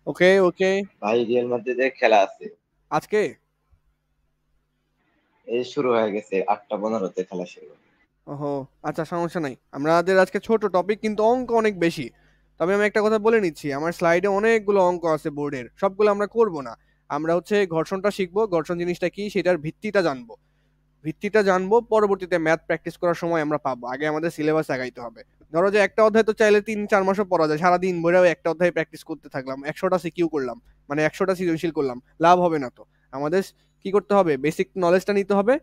ওকে ওকে। ভাই রিয়াল মাদ্রিদের খেলা আছে। আজকে এই শুরু হয়ে গেছে 8:15-তে খেলা শুরু। ওহো, আচ্ছা সমস্যা নাই। আমাদের আজকে ছোট টপিক কিন্তু অঙ্ক অনেক বেশি। তবে আমি একটা কথা বলে নিচ্ছি, আমার স্লাইডে অনেকগুলো অঙ্ক আছে বোর্ডের, সবগুলো আমরা করব না। আমরা হচ্ছে ঘর্ষণটা শিখবো, ঘর্ষণ জিনিসটা কি সেটার ভিত্তিটা জানবো। ভিত্তিটা জানবো, পরবর্তীতে ম্যাথ প্র্যাকটিস করার সময় আমরা পাবো। আগে আমাদের সিলেবাস আগাইতে হবে। ধরো যে একটা অধ্যায় তো চাইলে 3-4 মাসও পড়া যায়, সারাদিন ভরেও একটা অধ্যায় প্র্যাকটিস করতে থাকলাম, 100টা সিকিউ করলাম, মানে 100টা সৃজনশীল করলাম, লাভ হবে না তো। আমাদের কি করতে হবে, বেসিক নলেজটা নিতে হবে।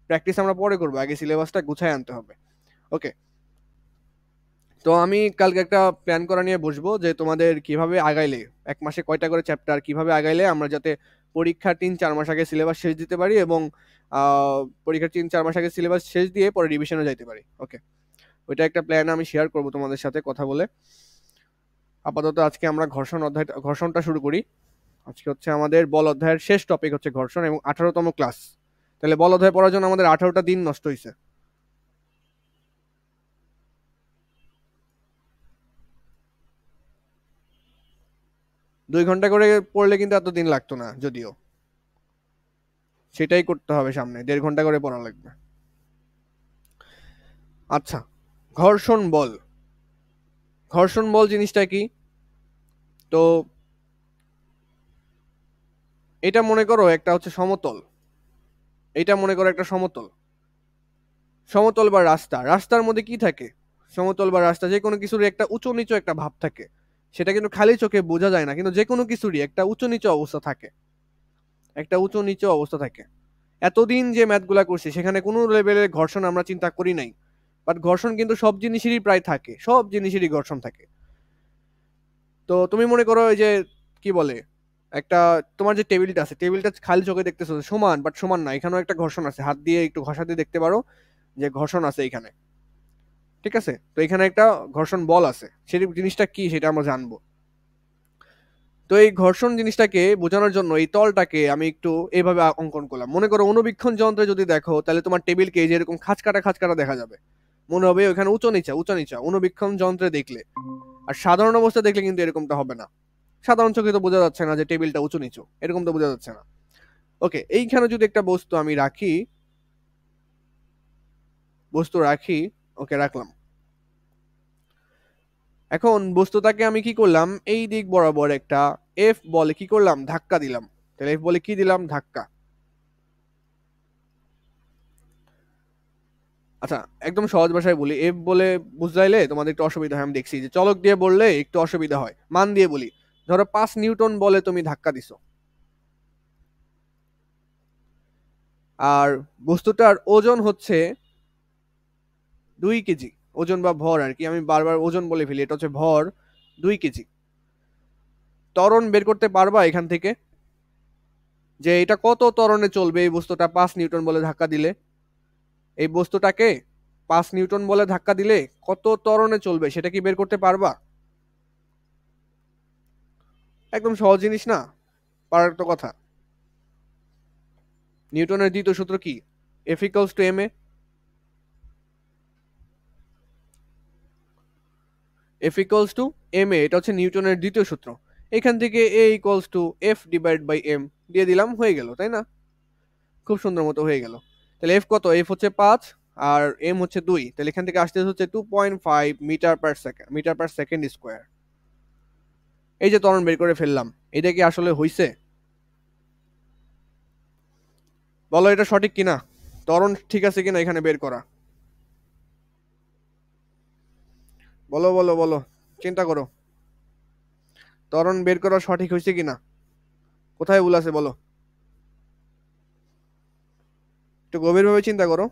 প্র্যাকটিস আমরা পরে করবো, আগে সিলেবাসটা গুছায় আনতে হবে। ওকে। তো আমি কালকে একটা প্ল্যান করা নিয়ে বসবো যে তোমাদের কিভাবে আগাইলে, 1 মাসে কয়টা করে চ্যাপ্টার কিভাবে আগাইলে আমরা যাতে পরীক্ষার 3-4 মাস আগে সিলেবাস শেষ দিতে পারি, এবং পরীক্ষার 3-4 মাস আগে সিলেবাস শেষ দিয়ে পরে রিভিশনে যাইতে পারি। ওকে। ওইটা একটা প্ল্যান আমি শেয়ার করবো তোমাদের সাথে কথা বলে। আপাতত আজকে আমরা ঘর্ষণটা শুরু করি। আজকে হচ্ছে আমাদের বল অধ্যায়ের শেষ টপিক হচ্ছে ঘর্ষণ, এবং 18তম ক্লাস। তাহলে বল অধ্যায় পড়ার জন্য আমাদের 18টা দিন নষ্ট হয়েছে। 2 ঘন্টা করে পড়লে কিন্তু এত দিন লাগতো না যদিও। সেটাই করতে হবে, সামনে 1.5 ঘন্টা করে পড়া লাগবে। আচ্ছা, ঘর্ষণ বল। ঘর্ষণ বল জিনিসটা কি? তো এটা মনে করো একটা হচ্ছে সমতল। এটা মনে করো একটা সমতল। সমতল বা রাস্তা, রাস্তার মধ্যে কি থাকে? সমতল বা রাস্তা যে কোনো কিছুরই একটা উঁচু নিচু একটা ভাব থাকে। সেটা কিন্তু খালি চোখে বোঝা যায় না, কিন্তু যে কোনো কিছুরই একটা উঁচু নিচু অবস্থা থাকে। একটা উঁচু নিচু অবস্থা থাকে। এতদিন যে ম্যাথগুলা করছি সেখানে কোনো লেভেলের ঘর্ষণ আমরা চিন্তা করি নাই। বাট ঘর্ষণ কিন্তু সব জিনিসেরই প্রায় থাকে, সব জিনিসেরই ঘর্ষণ থাকে। তো তুমি মনে করো এই যে কি বলে, একটা তোমার যে টেবিলটা আছে, টেবিলটা খালি চোখে দেখতেছো সমান, বাট সমান না, এখানেও একটা ঘর্ষণ আছে, হাত দিয়ে একটু ঘষা দিয়ে দেখতে পারো যে ঘর্ষণ আছে এখানে। ঠিক আছে, তো এখানে একটা ঘর্ষণ বল আছে, সেই জিনিসটা কি সেটা আমরা জানবো। তো এই ঘর্ষণ জিনিসটাকে বোঝানোর জন্য এই তলটাকে আমি একটু এইভাবে অঙ্কন করলাম। মনে করো অনুবীক্ষণ যন্ত্রে যদি দেখো, তাহলে তোমার টেবিলকে এই যে এরকম খাঁচকাটা খাঁচকাটা দেখা যাবে। মনে হবে ওখানে উঁচু নিচা উঁচু নিচা অনুবীক্ষণ যন্ত্রে দেখলে। আর সাধারণ অবস্থা দেখলে কিন্তু এরকমটা হবে না। সাধারণ চোখে তো বোঝা যাচ্ছে না যে টেবিলটা উঁচু নিচু, এরকম তো বোঝা যাচ্ছে না। ওকে, এইখানে যদি একটা বস্তু আমি রাখি, বস্তু রাখি, ওকে রাখলাম। এখন বস্তুটাকে আমি কি করলাম, এই দিক বরাবর একটা এফ বলে কি করলাম, ধাক্কা দিলাম। তাহলে এফ বলে কি দিলাম, ধাক্কা। আচ্ছা, একদম সহজ ভাষায় বলি, এফ বলে বুঝাইলে তোমাদের একটু অসুবিধা হয়। আমি দেখছি যে চলক দিয়ে বললে একটু অসুবিধা হয়, মান দিয়ে বলি। ধরো 5 নিউটন বলে তুমি ধাক্কা দিছো, আর বস্তুটার ওজন হচ্ছে 2 কেজি। ওজন বা ভর আর কি, আমি বারবার ওজন বলে ফেলি, এটা হচ্ছে ভর 2 কেজি। ত্বরণ বের করতে পারবা এখান থেকে, যে এটা কত ত্বরণে চলবে এই বস্তুটা 5 নিউটন বলে ধাক্কা দিলে। এই বস্তুটাকে 5 নিউটন বলে ধাক্কা দিলে কত ত্বরণে চলবে সেটা কি বের করতে পারবা? একদম সহজ জিনিস না, পারার তো কথা। নিউটনের দ্বিতীয় সূত্র কি? F equals to M A. F equals to M A, এটা হচ্ছে নিউটনের দ্বিতীয় সূত্র। এখান থেকে A equals to F divide by M দিয়ে দিলাম, হয়ে গেল, তাই না? খুব সুন্দর মতো হয়ে গেল। তাহলে এফ কত, এফ হচ্ছে 5 আর এম হচ্ছে 2, তাহলে এখান থেকে আসতে হচ্ছে 2.5 metre per second, metre per second square. এই যে ত্বরণ বের করে ফেললাম, এটা কি আসলে হইছে? বলো এটা সঠিক কিনা, ত্বরণ ঠিক আছে কিনা এখানে বের করা। বলো বলো বলো, চিন্তা করো, ত্বরণ বের করা সঠিক হয়েছে কিনা, কোথায় ভুল আছে বলো। একটু গভীরভাবে চিন্তা করো।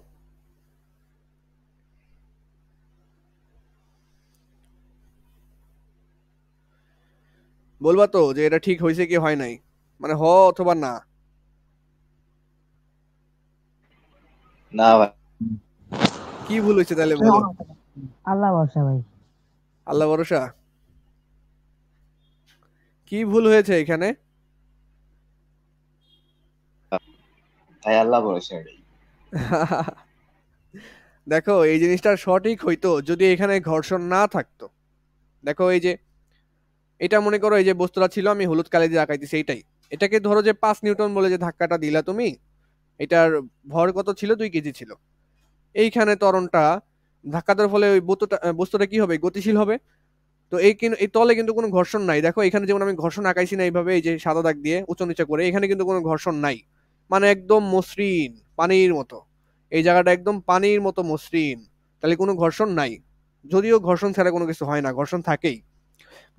বলবা তো যে এটা ঠিক হয়েছে কি হয় নাই, মানে হ অথবা না। না ভাই। কি ভুল হয়েছে তাহলে বলো। আল্লাহ ভরসা ভাই। আল্লাহ ভরসা। কি ভুল হয়েছে এখানে? তাই আল্লাহ ভরসা নেই। দেখো এই জিনিসটা সঠিক হইতো যদি এখানে ঘর্ষণ না থাকতো। দেখো এই যে এটা মনে করো এই যে বস্তুটা ছিল, আমি হলুদ কালি দিয়ে আঁকাইতেছি, এইটাই। এটাকে ধরো যে 5 নিউটন বলে যে ধাক্কাটা দিলা তুমি, এটার ভর কত ছিল, 2 কেজি ছিল। এইখানে ত্বরণটা ধাক্কা দেওয়ার ফলে ওই বস্তুটা কি হবে, গতিশীল হবে। তো এই তলে কিন্তু কোনো ঘর্ষণ নাই। দেখো এখানে যেমন আমি ঘর্ষণ আঁকাইছি না এইভাবে, এই যে সাদা দাগ দিয়ে উঁচু নিচে করে, এখানে কিন্তু কোনো ঘর্ষণ নাই। মানে একদম মসৃণ, পানির মতো। এই জায়গাটা একদম পানির মতো মসৃণ, তাহলে কোনো ঘর্ষণ নাই। যদিও ঘর্ষণ ছাড়া কোনো কিছু হয় না, ঘর্ষণ থাকেই।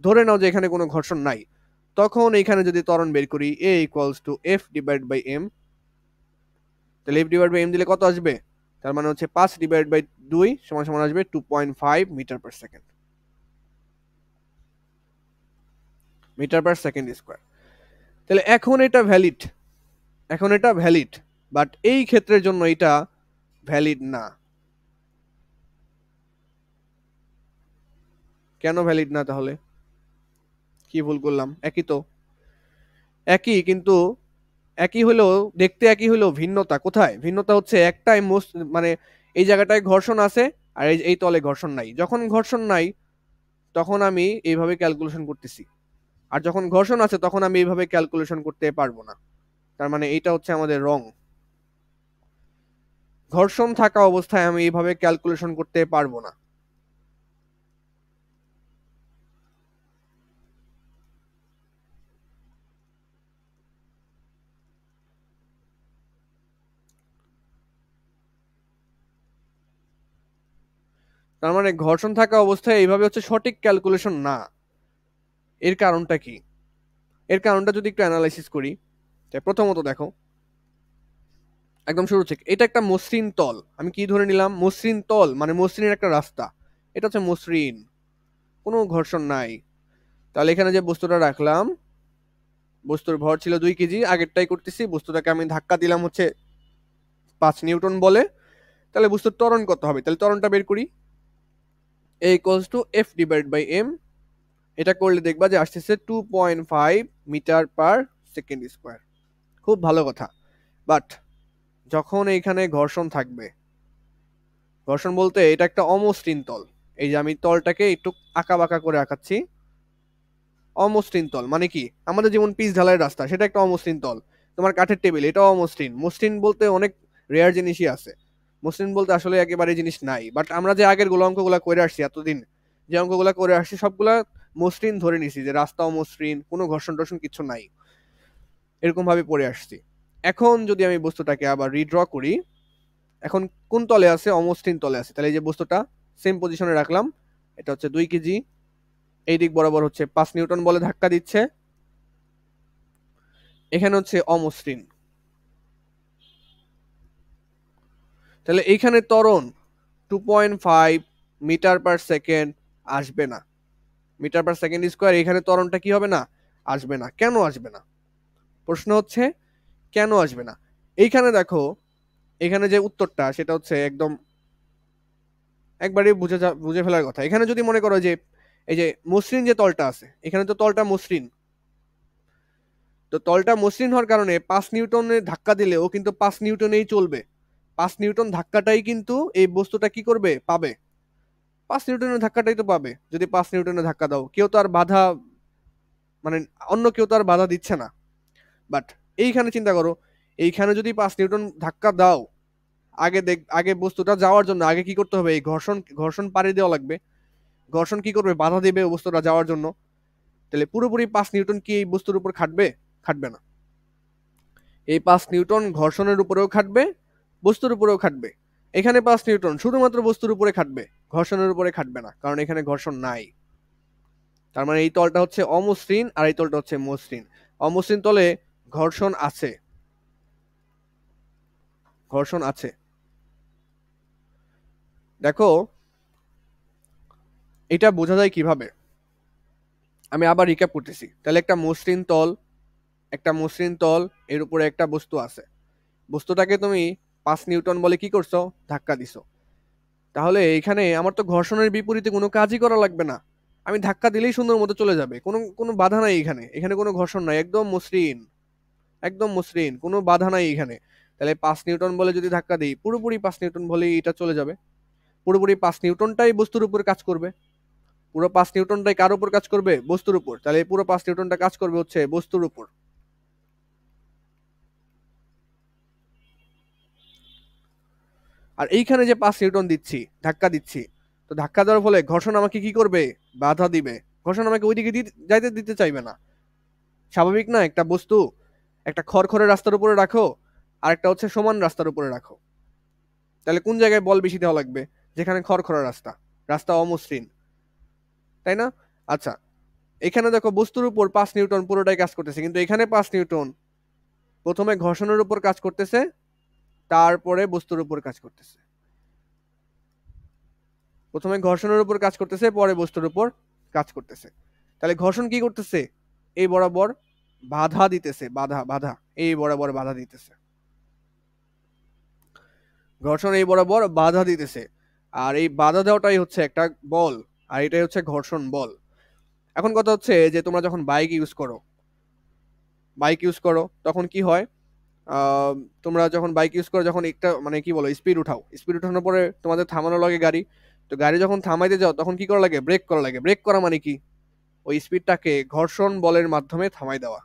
ধরে নাও যে এখানে কোনো ঘর্ষণ নাই, তখন এখানে যদি ত্বরণ বের করি a equals to F divide by M, তাহলে এফ ডিভাইড বাই এম দিলে কত আসবে, তার মানে হচ্ছে 5/2 সমান সমান আসবে 2.5 metre per second, metre per second square. তাহলে এখন এটা ভ্যালিড, বাট এই ক্ষেত্রের জন্য এটা ভ্যালিড না। কেন ভ্যালিড না তাহলে, কি ভুল করলাম? একই তো, একই, কিন্তু একই হলেও, দেখতে একই হলেও ভিন্নতা কোথায়? ভিন্নতা হচ্ছে একটাই মানে এই জায়গাটায় ঘর্ষণ আছে, আর এই তলে ঘর্ষণ নাই। যখন ঘর্ষণ নাই তখন আমি এইভাবে ক্যালকুলেশন করতেছি, আর যখন ঘর্ষণ আছে তখন আমি এইভাবে ক্যালকুলেশন করতে পারবো না। তার মানে এইটা হচ্ছে আমাদের রং। ঘর্ষণ থাকা অবস্থায় আমি এইভাবে ক্যালকুলেশন করতে পারবো না। তার মানে ঘর্ষণ থাকা অবস্থায় এইভাবে হচ্ছে সঠিক ক্যালকুলেশন না। এর কারণটা কি? এর কারণটা যদি একটু অ্যানালাইসিস করি, তাই প্রথমত দেখো একদম শুরু থেকে, এটা একটা মসৃণ তল। আমি কি ধরে নিলাম, মসৃণ তল মানে মসৃণের একটা রাস্তা। এটা হচ্ছে মসৃণ, কোনো ঘর্ষণ নাই। তাহলে এখানে যে বস্তুটা রাখলাম, বস্তুর ভর ছিল 2 কেজি, আগেরটাই করতেছি। বস্তুটাকে আমি ধাক্কা দিলাম হচ্ছে 5 নিউটন বলে। তাহলে বস্তুর ত্বরণ কত হবে, তাহলে ত্বরণটা বের করি। a equals to F divide by M. এটা করলে দেখবা যে আসতেছে 2.5 মিটার পার সেকেন্ড স্কোয়ার। খুব ভালো কথা। বাট যখন এইখানে ঘর্ষণ থাকবে, ঘর্ষণ বলতে এটা একটা অমসৃণ তল। এই যে আমি তলটাকে একটু আঁকা বাঁকা করে আঁকাচ্ছি। অমসৃণ তল মানে কি, আমাদের যেমন পিচ ঢালাইয়ের রাস্তা, সেটা একটা অমসৃণ তল। তোমার কাঠের টেবিল, এটাও অমসৃণ। মসৃণ বলতে অনেক রেয়ার জিনিসই আছে, মসৃণ বলতে আসলে একেবারে জিনিস নাই। বাট আমরা যে আগের গুলো অঙ্কগুলা করে আসছি, এতদিন যে অঙ্কগুলা করে আসছি সবগুলা মসৃণ ধরে নিছি, যে রাস্তা অমসৃণ, কোনো ঘর্ষণ টর্ষণ কিছু নাই, এরকম ভাবে পড়ে আসছি। এখন যদি আমি বস্তুটাকে আবার রিড্র করি, এখন কোন তলে আছে, অমসৃণ তলে আছে। তাহলে এই যে বস্তুটা সেম পজিশনে রাখলাম, এটা হচ্ছে 2 কেজি, এই দিক বরাবর হচ্ছে 5 নিউটন বলে ধাক্কা দিচ্ছে, এখানে হচ্ছে অমসৃণ। তাহলে এইখানে ত্বরণ 2.5 মিটার পার সেকেন্ড আসবে না, মিটার পার সেকেন্ড স্কোয়ার। এখানে ত্বরণটা কি হবে না, আসবে না। কেন আসবে না, প্রশ্ন হচ্ছে কেন আসবে না। এইখানে দেখো, এখানে যে উত্তরটা সেটা হচ্ছে একদম একবারে বুঝে ফেলার কথা। এখানে যদি মনে করো যে এই যে মসৃণ যে তলটা আছে, এখানে তো তলটা মসৃণ, তো তলটা মসৃণ হওয়ার কারণে 5 নিউটনের ধাক্কা দিলেও কিন্তু 5 নিউটনেই চলবে। 5 নিউটন ধাক্কাটাই কিন্তু এই বস্তুটা কি করবে, পাবে। 5 নিউটনের ধাক্কাটাই তো পাবে। যদি 5 নিউটনের ধাক্কা দাও, কেউ তো আর বাধা, মানে অন্য কেউ তো আর বাধা দিচ্ছে না। বাট এইখানে চিন্তা করো, এইখানে যদি 5 নিউটন ধাক্কা দাও, আগে বস্তুটা যাওয়ার জন্য আগে কি করতে হবে, এই ঘর্ষণ পাড়ি দেওয়া লাগবে। ঘর্ষণ কি করবে, বাধা দেবে বস্তুটা যাওয়ার জন্য। তাহলে পুরোপুরি 5 নিউটন কি এই বস্তুর উপর খাটবে, খাটবে না। এই 5 নিউটন ঘর্ষণের উপরেও খাটবে, বস্তুর উপরেও খাটবে। এখানে 5 নিউটন শুধুমাত্র বস্তুর উপরে খাটবে, ঘর্ষণের উপরে খাটবে না, কারণ এখানে ঘর্ষণ নাই। তার মানে এই তলটা হচ্ছে অমসৃণ আর এই তলটা হচ্ছে মসৃণ। অমসৃণ তলে ঘর্ষণ আছে, ঘর্ষণ আছে। দেখো এটা বোঝা যায় কিভাবে, আমি আবার রিক্যাপ করতেছি। তাহলে একটা মসৃণ তল, এর উপরে একটা বস্তু আছে। বস্তুটাকে তুমি 5 নিউটন বলে কি করছো, ধাক্কা দিছো। তাহলে এখানে আমার তো ঘর্ষণের বিপরীতে কোনো কাজই করা লাগবে না, আমি ধাক্কা দিলেই সুন্দর মতো চলে যাবে। কোনো কোনো বাধা নাই এখানে, এখানে কোনো ঘর্ষণ নাই, একদম মসৃণ, একদম মসৃণ, কোনো বাধা নাই এখানে। তাহলে 5 নিউটন বলে যদি ধাক্কা দিই, পুরোপুরি 5 নিউটন বলেই এটা চলে যাবে। পুরোপুরি 5 নিউটনটাই বস্তুর উপর কাজ করবে। পুরো 5 নিউটনটাই কার উপর কাজ করবে? বস্তুর উপর। তাহলে এই পুরো 5 নিউটনটা কাজ করবে হচ্ছে বস্তুর উপর। আর এইখানে যে 5 নিউটন দিচ্ছি, ধাক্কা দিচ্ছি, তো ধাক্কা দেওয়ার ফলে ঘর্ষণ আমাকে কি করবে? বাধা দিবে। ঘর্ষণ আমাকে ওইদিকে যাইতে দিতে চাইবে না। স্বাভাবিক না? একটা বস্তু একটা খড়খড়ে রাস্তার উপরে রাখো, আর একটা হচ্ছে সমান রাস্তার উপরে রাখো, তাহলে কোন জায়গায় বল বেশি দেওয়া লাগবে? যেখানে খড়খড়া রাস্তা, রাস্তা অমসৃণ, তাই না? আচ্ছা, এখানে দেখো বস্তুর উপর 5 নিউটন পুরোটাই কাজ করতেছে, কিন্তু এখানে 5 নিউটন প্রথমে ঘর্ষণের উপর কাজ করতেছে, তারপরে বস্তুর উপর কাজ করতেছে। প্রথমে ঘর্ষণের উপর কাজ করতেছে, পরে বস্তুর উপর কাজ করতেছে। তাহলে ঘর্ষণ কি করতেছে? এই বরাবর বাধা দিতেছে, বাধা বাধা, এই বরাবর বাধা দিতেছে। ঘর্ষণ এই বরাবর বাধা দিতেছে, আর এই বাধা দেওয়াটাই হচ্ছে একটা বল, আর এটাই হচ্ছে ঘর্ষণ বল। এখন কথা হচ্ছে যে তোমরা যখন বাইক ইউজ করো তখন কি হয়? আহ, তোমরা যখন বাইক ইউজ করো, যখন একটা মানে কি বলো, স্পিড উঠানোর পরে তোমাদের থামানো লাগে গাড়ি। তো গাড়ি যখন থামাইতে যাও তখন কি করা লাগে? ব্রেক করা লাগে। ব্রেক করা মানে কি? ওই স্পিডটাকে ঘর্ষণ বলের মাধ্যমে থামাই দেওয়া।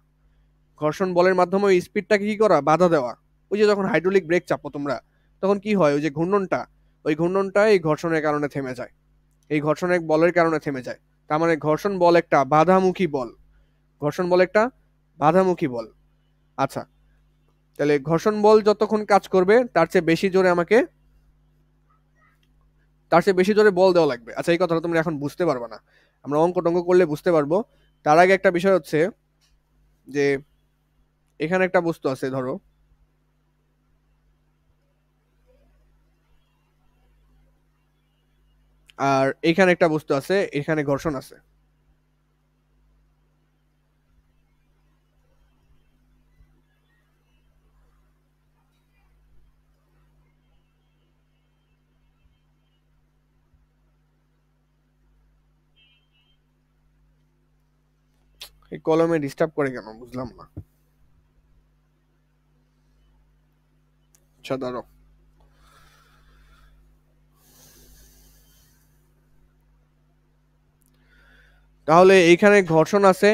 ঘর্ষণ বলের মাধ্যমে ওই স্পিডটাকে কি করা? বাধা দেওয়া। ওই যে যখন হাইড্রোলিক ব্রেক চাপো তোমরা, তখন কি হয়? ওই যে ঘূর্ণনটা, ওই ঘূর্ণনটা এই ঘর্ষণের কারণে থেমে যায়, এই ঘর্ষণের বলের কারণে থেমে যায়। তার মানে ঘর্ষণ বল একটা বাধামুখী বল। ঘর্ষণ বল একটা বাধামুখী বল। আচ্ছা, তাহলে ঘর্ষণ বল যতক্ষণ কাজ করবে তার চেয়ে বেশি জোরে বল দেওয়া লাগবে। আচ্ছা, এই কথাটা তোমরা এখন বুঝতে পারবে না, আমরা অঙ্ক টঙ্ক করলে বুঝতে পারবো। তার আগে একটা বিষয় হচ্ছে যে এখানে একটা বস্তু আছে ধরো, আর এখানে একটা বস্তু আছে, এখানে ঘর্ষণ আছে। এই কলমে ডিস্টার্ব করে কেন বুঝলাম না। আচ্ছা ধরো, তাহলে এইখানে ঘর্ষণ আছে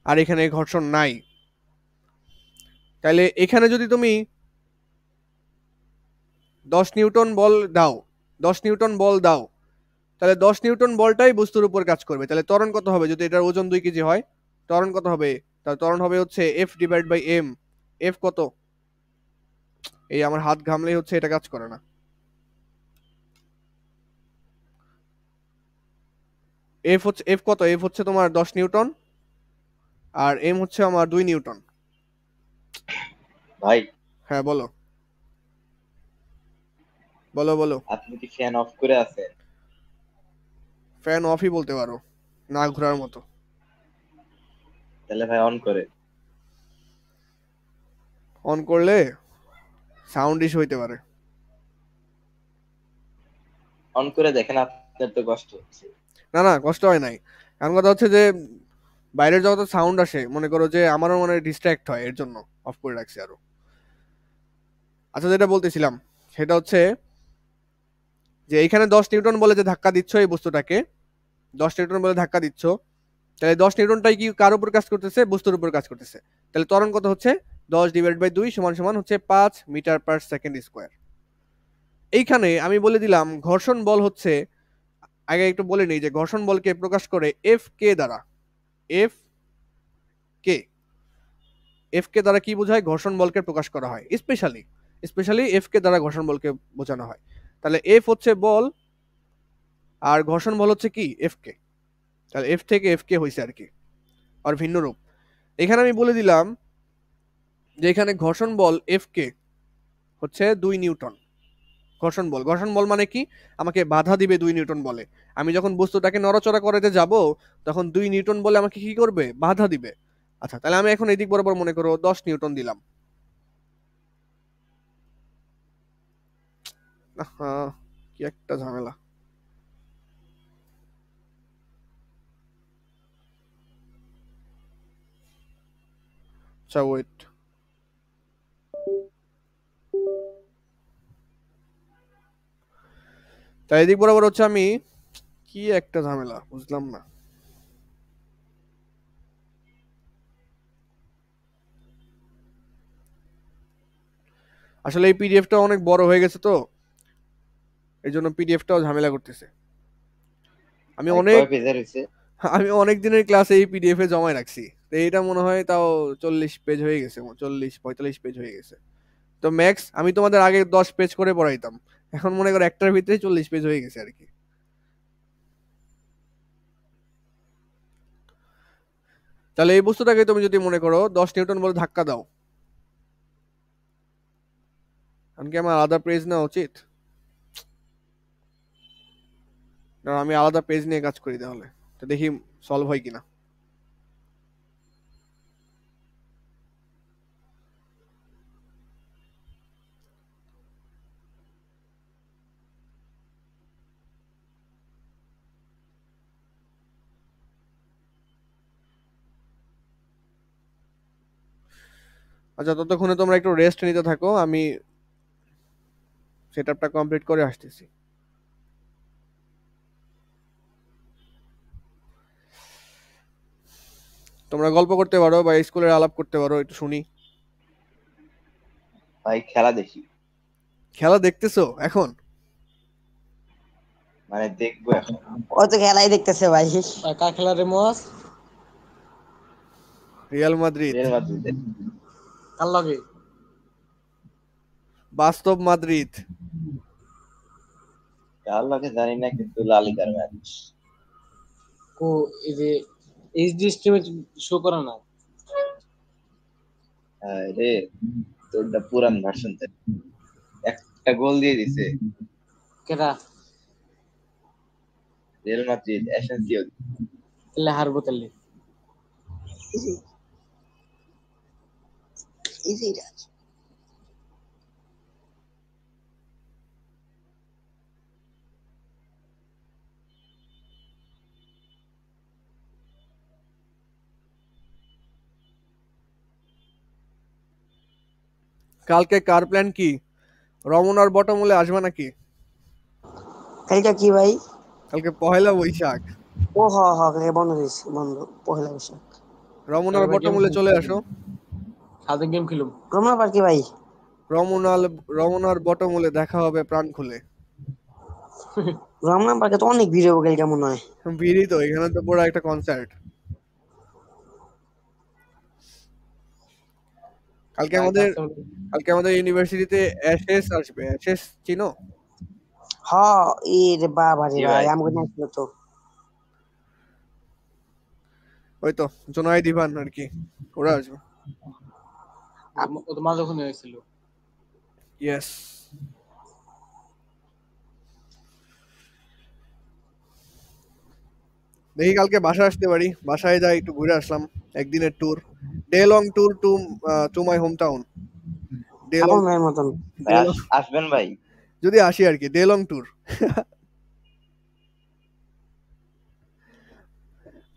আর এখানে ঘর্ষণ নাই। তাহলে এখানে যদি তুমি 10 নিউটন বল দাও, তাহলে 10 নিউটন বলটাই বস্তুর উপর কাজ করবে। তাহলে ত্বরণ কত হবে? যদি এটার ওজন 2 কেজি হয়, ত্বরণ কত হবে? তাহলে ত্বরণ হবে হচ্ছে F/m। এফ কত? এই আমার হাত ঘামলেই হচ্ছে এটা কাজ করে না। এফ কত? এফ হচ্ছে তোমার 10 নিউটন, আর এম হচ্ছে আমার 2 নিউটন। ভাই, হ্যাঁ বলো, বলো বলো। আপনি কি ফ্যান অফ করে আছেন? ফ্যান অফই বলতে পারো, না ঘোরার মতো। তাহলে ভাই অন করে। অন করলে সাউন্ড ইস্যু হইতে পারে। অন করে দেখেন, আপনার তো কষ্ট হচ্ছে। না না, কষ্ট হয় নাই। এমন কথা হচ্ছে যে বাইরের যত সাউন্ড আসে, মনে করো যে আমারও মানে ডিস্ট্র্যাক্ট হয়, এর জন্য অফ করে রাখছি আরো। আচ্ছা, যেটা বলতেছিলাম সেটা হচ্ছে যে এইখানে 10 নিউটন বলে যে ধাক্কা দিচ্ছ এই বস্তুটাকে, 10 নিউটন বলে ধাক্কা দিচ্ছ, তাহলে 10 নিউটনটাই কি কার উপর কাজ করতেছে? বস্তুর উপর কাজ করতেছে। তাহলে ত্বরণ কত হচ্ছে? 10/2 সমান সমান হচ্ছে 5 মিটার/সেকেন্ড স্কোয়ার। এইখানে আমি বলে দিলাম ঘর্ষণ বল হচ্ছে, আগে একটু বলে নিই যে ঘর্ষণ বলকে প্রকাশ করে এফ কে দ্বারা। এফ কে, এফ কে দ্বারা কি বোঝায়? ঘর্ষণ বলকে প্রকাশ করা হয়। স্পেশালি এফ কে দ্বারা ঘর্ষণ বলকে বোঝানো হয়। তাহলে এফ হচ্ছে বল, আর ঘর্ষণ বল হচ্ছে কি? এফ কে। তাহলে এফ থেকে এফ কে হয়েছে আর কি, আর ভিন্ন রূপ। এখানে আমি বলে দিলাম যে এখানে ঘর্ষণ বল এফ কে হচ্ছে 2 নিউটন। ঘর্ষণ বল মানে কি? আমাকে বাধা দিবে 2 নিউটন বলে। আমি যখন বস্তুটাকে নড়াচড়া করাতে যাব, তখন 2 নিউটন বলে আমাকে কি করবে? বাধা দিবে। আচ্ছা, তাহলে আমি এখন এদিক বরাবর মনে করো 10 নিউটন দিলাম। আহা, কি একটা ঝামেলা। আচ্ছা ওয়েট, তাই এদিক বরাবর হচ্ছে আমি কি একটা ঝামেলা বুঝলাম না। আসলে এই পিডিএফটা অনেক বড় হয়ে গেছে তো, এই জন্য পিডিএফটাও ঝামেলা করতেছে। আমি ভাই অনেক কয় পেজের হয়েছে? আমি অনেক দিনের ক্লাসে এই পিডিএফ এ জমায় রাখছি, তো এইটা মনে হয় তাও 40 পেজ হয়ে গেছে, 40-45 পেজ হয়ে গেছে। তো ম্যাক্স আমি তোমাদের আগে 10 পেজ করে পড়াইতাম, এখন মনে করো একটার ভিতরে 40 পেজ হয়ে গেছে আর কি। তাহলে এই বস্তুটাকে তুমি যদি মনে করো 10 নিউটন বলে ধাক্কা দাও, কারণ কি আমার আলাদা পেজ নেওয়া উচিত? না, আমি আলাদা পেজ নিয়ে কাজ করি তাহলে, তো দেখি সলভ হয় কিনা। আচ্ছা, ততক্ষণে তোমরা একটু রেস্ট নিতে থাকো, আমি সেটআপটা কমপ্লিট করে আসতেছি। তোমরা গল্প করতে পারো বা স্কুলের আলাপ করতে পারো, একটু শুনি। ভাই খেলা দেখি, খেলা দেখতেছো এখন? মানে দেখবো এখন। ও তো খেলাই দেখতেছে ভাই। কার খেলা রে মোয়াজ? Real Madrid. রিয়াল মাদ্রিদের। কার লগে? বাস্তব মাদ্রিদ। কার লাগে জানি না, কিন্তু লা লিগার ম্যাচ। কো এই যে এইচডি স্ট্রিমে শো করে না? হ্যাঁ রে, তোরটা পুরান ভার্সন। একটা গোল দিয়ে দিছে কেডা? Real Madrid, Asensio. তাহলে হারবো তাহলে। কালকে কার প্ল্যান কি? রমনার বটমূলে আসবা নাকি? কালকে কি ভাই? কালকে পহেলা বৈশাখ। ও হ হ কালকে বন্ধ দিয়েছি, বন্ধ পহেলা বৈশাখ। রমনার গেম বটমূলে চলে আসো। সাথে গেম খেলুম। রমনা পার্কে ভাই। রমনার রমনার বটমূলে দেখা হবে প্রাণ খুলে। রমনা পার্কে তো অনেক ভিড় হবে কালকে মনে হয়। ভিড়ই তো, এখানে তো পুরো একটা কনসার্ট। কালকে ভাই আমাদের কাছে কালকে আমাদের ইউনিভার্সিটিতে অ্যাশেস আসবে, অ্যাশেস চিনো? হ, এ রে বাবা রে জি ভাই, ভাই। আমাকে নিয়েছিল তো। ওই তো জোনায়েদ ইভান আর কি, ওরা আসবে। ও তো মাঝে ওখানে হয়েছিল। ইয়েস। দেখি কালকে বাসায় আসতে পারি, বাসায় যাই একটু ঘুরে আসলাম। একদিনের tour, day long tour to to my home town. Day long আপন ভাইয়ের মতন। ভাই আসবেন ভাই। যদি আসি আর কি, ডে লং ট্যুর।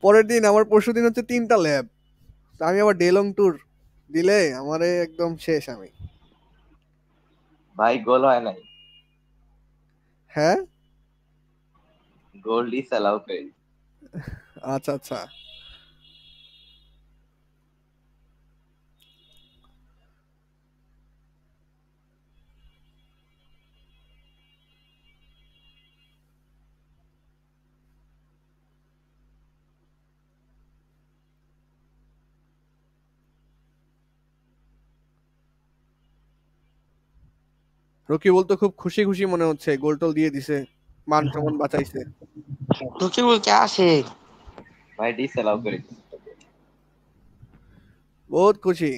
পরের দিন আমার পরশুদিন হচ্ছে 3টা ল্যাব, আমি আবার ডে লং ট্যুর দিলে আমারে একদম শেষ আমি। ভাই গোল হয় নাই, হ্যাঁ, গোল ডিস অ্যালাউ করে। আচ্ছা আচ্ছা। রকি বলতো খুব খুশি খুশি মনে হচ্ছে, গোল টোল দিয়ে দিছে, মান সম্মান বাঁচাইছে। তোকে বলতে আসে। ভাই ডিস অ্যালাউ করে দিছে। বহুত খুশি।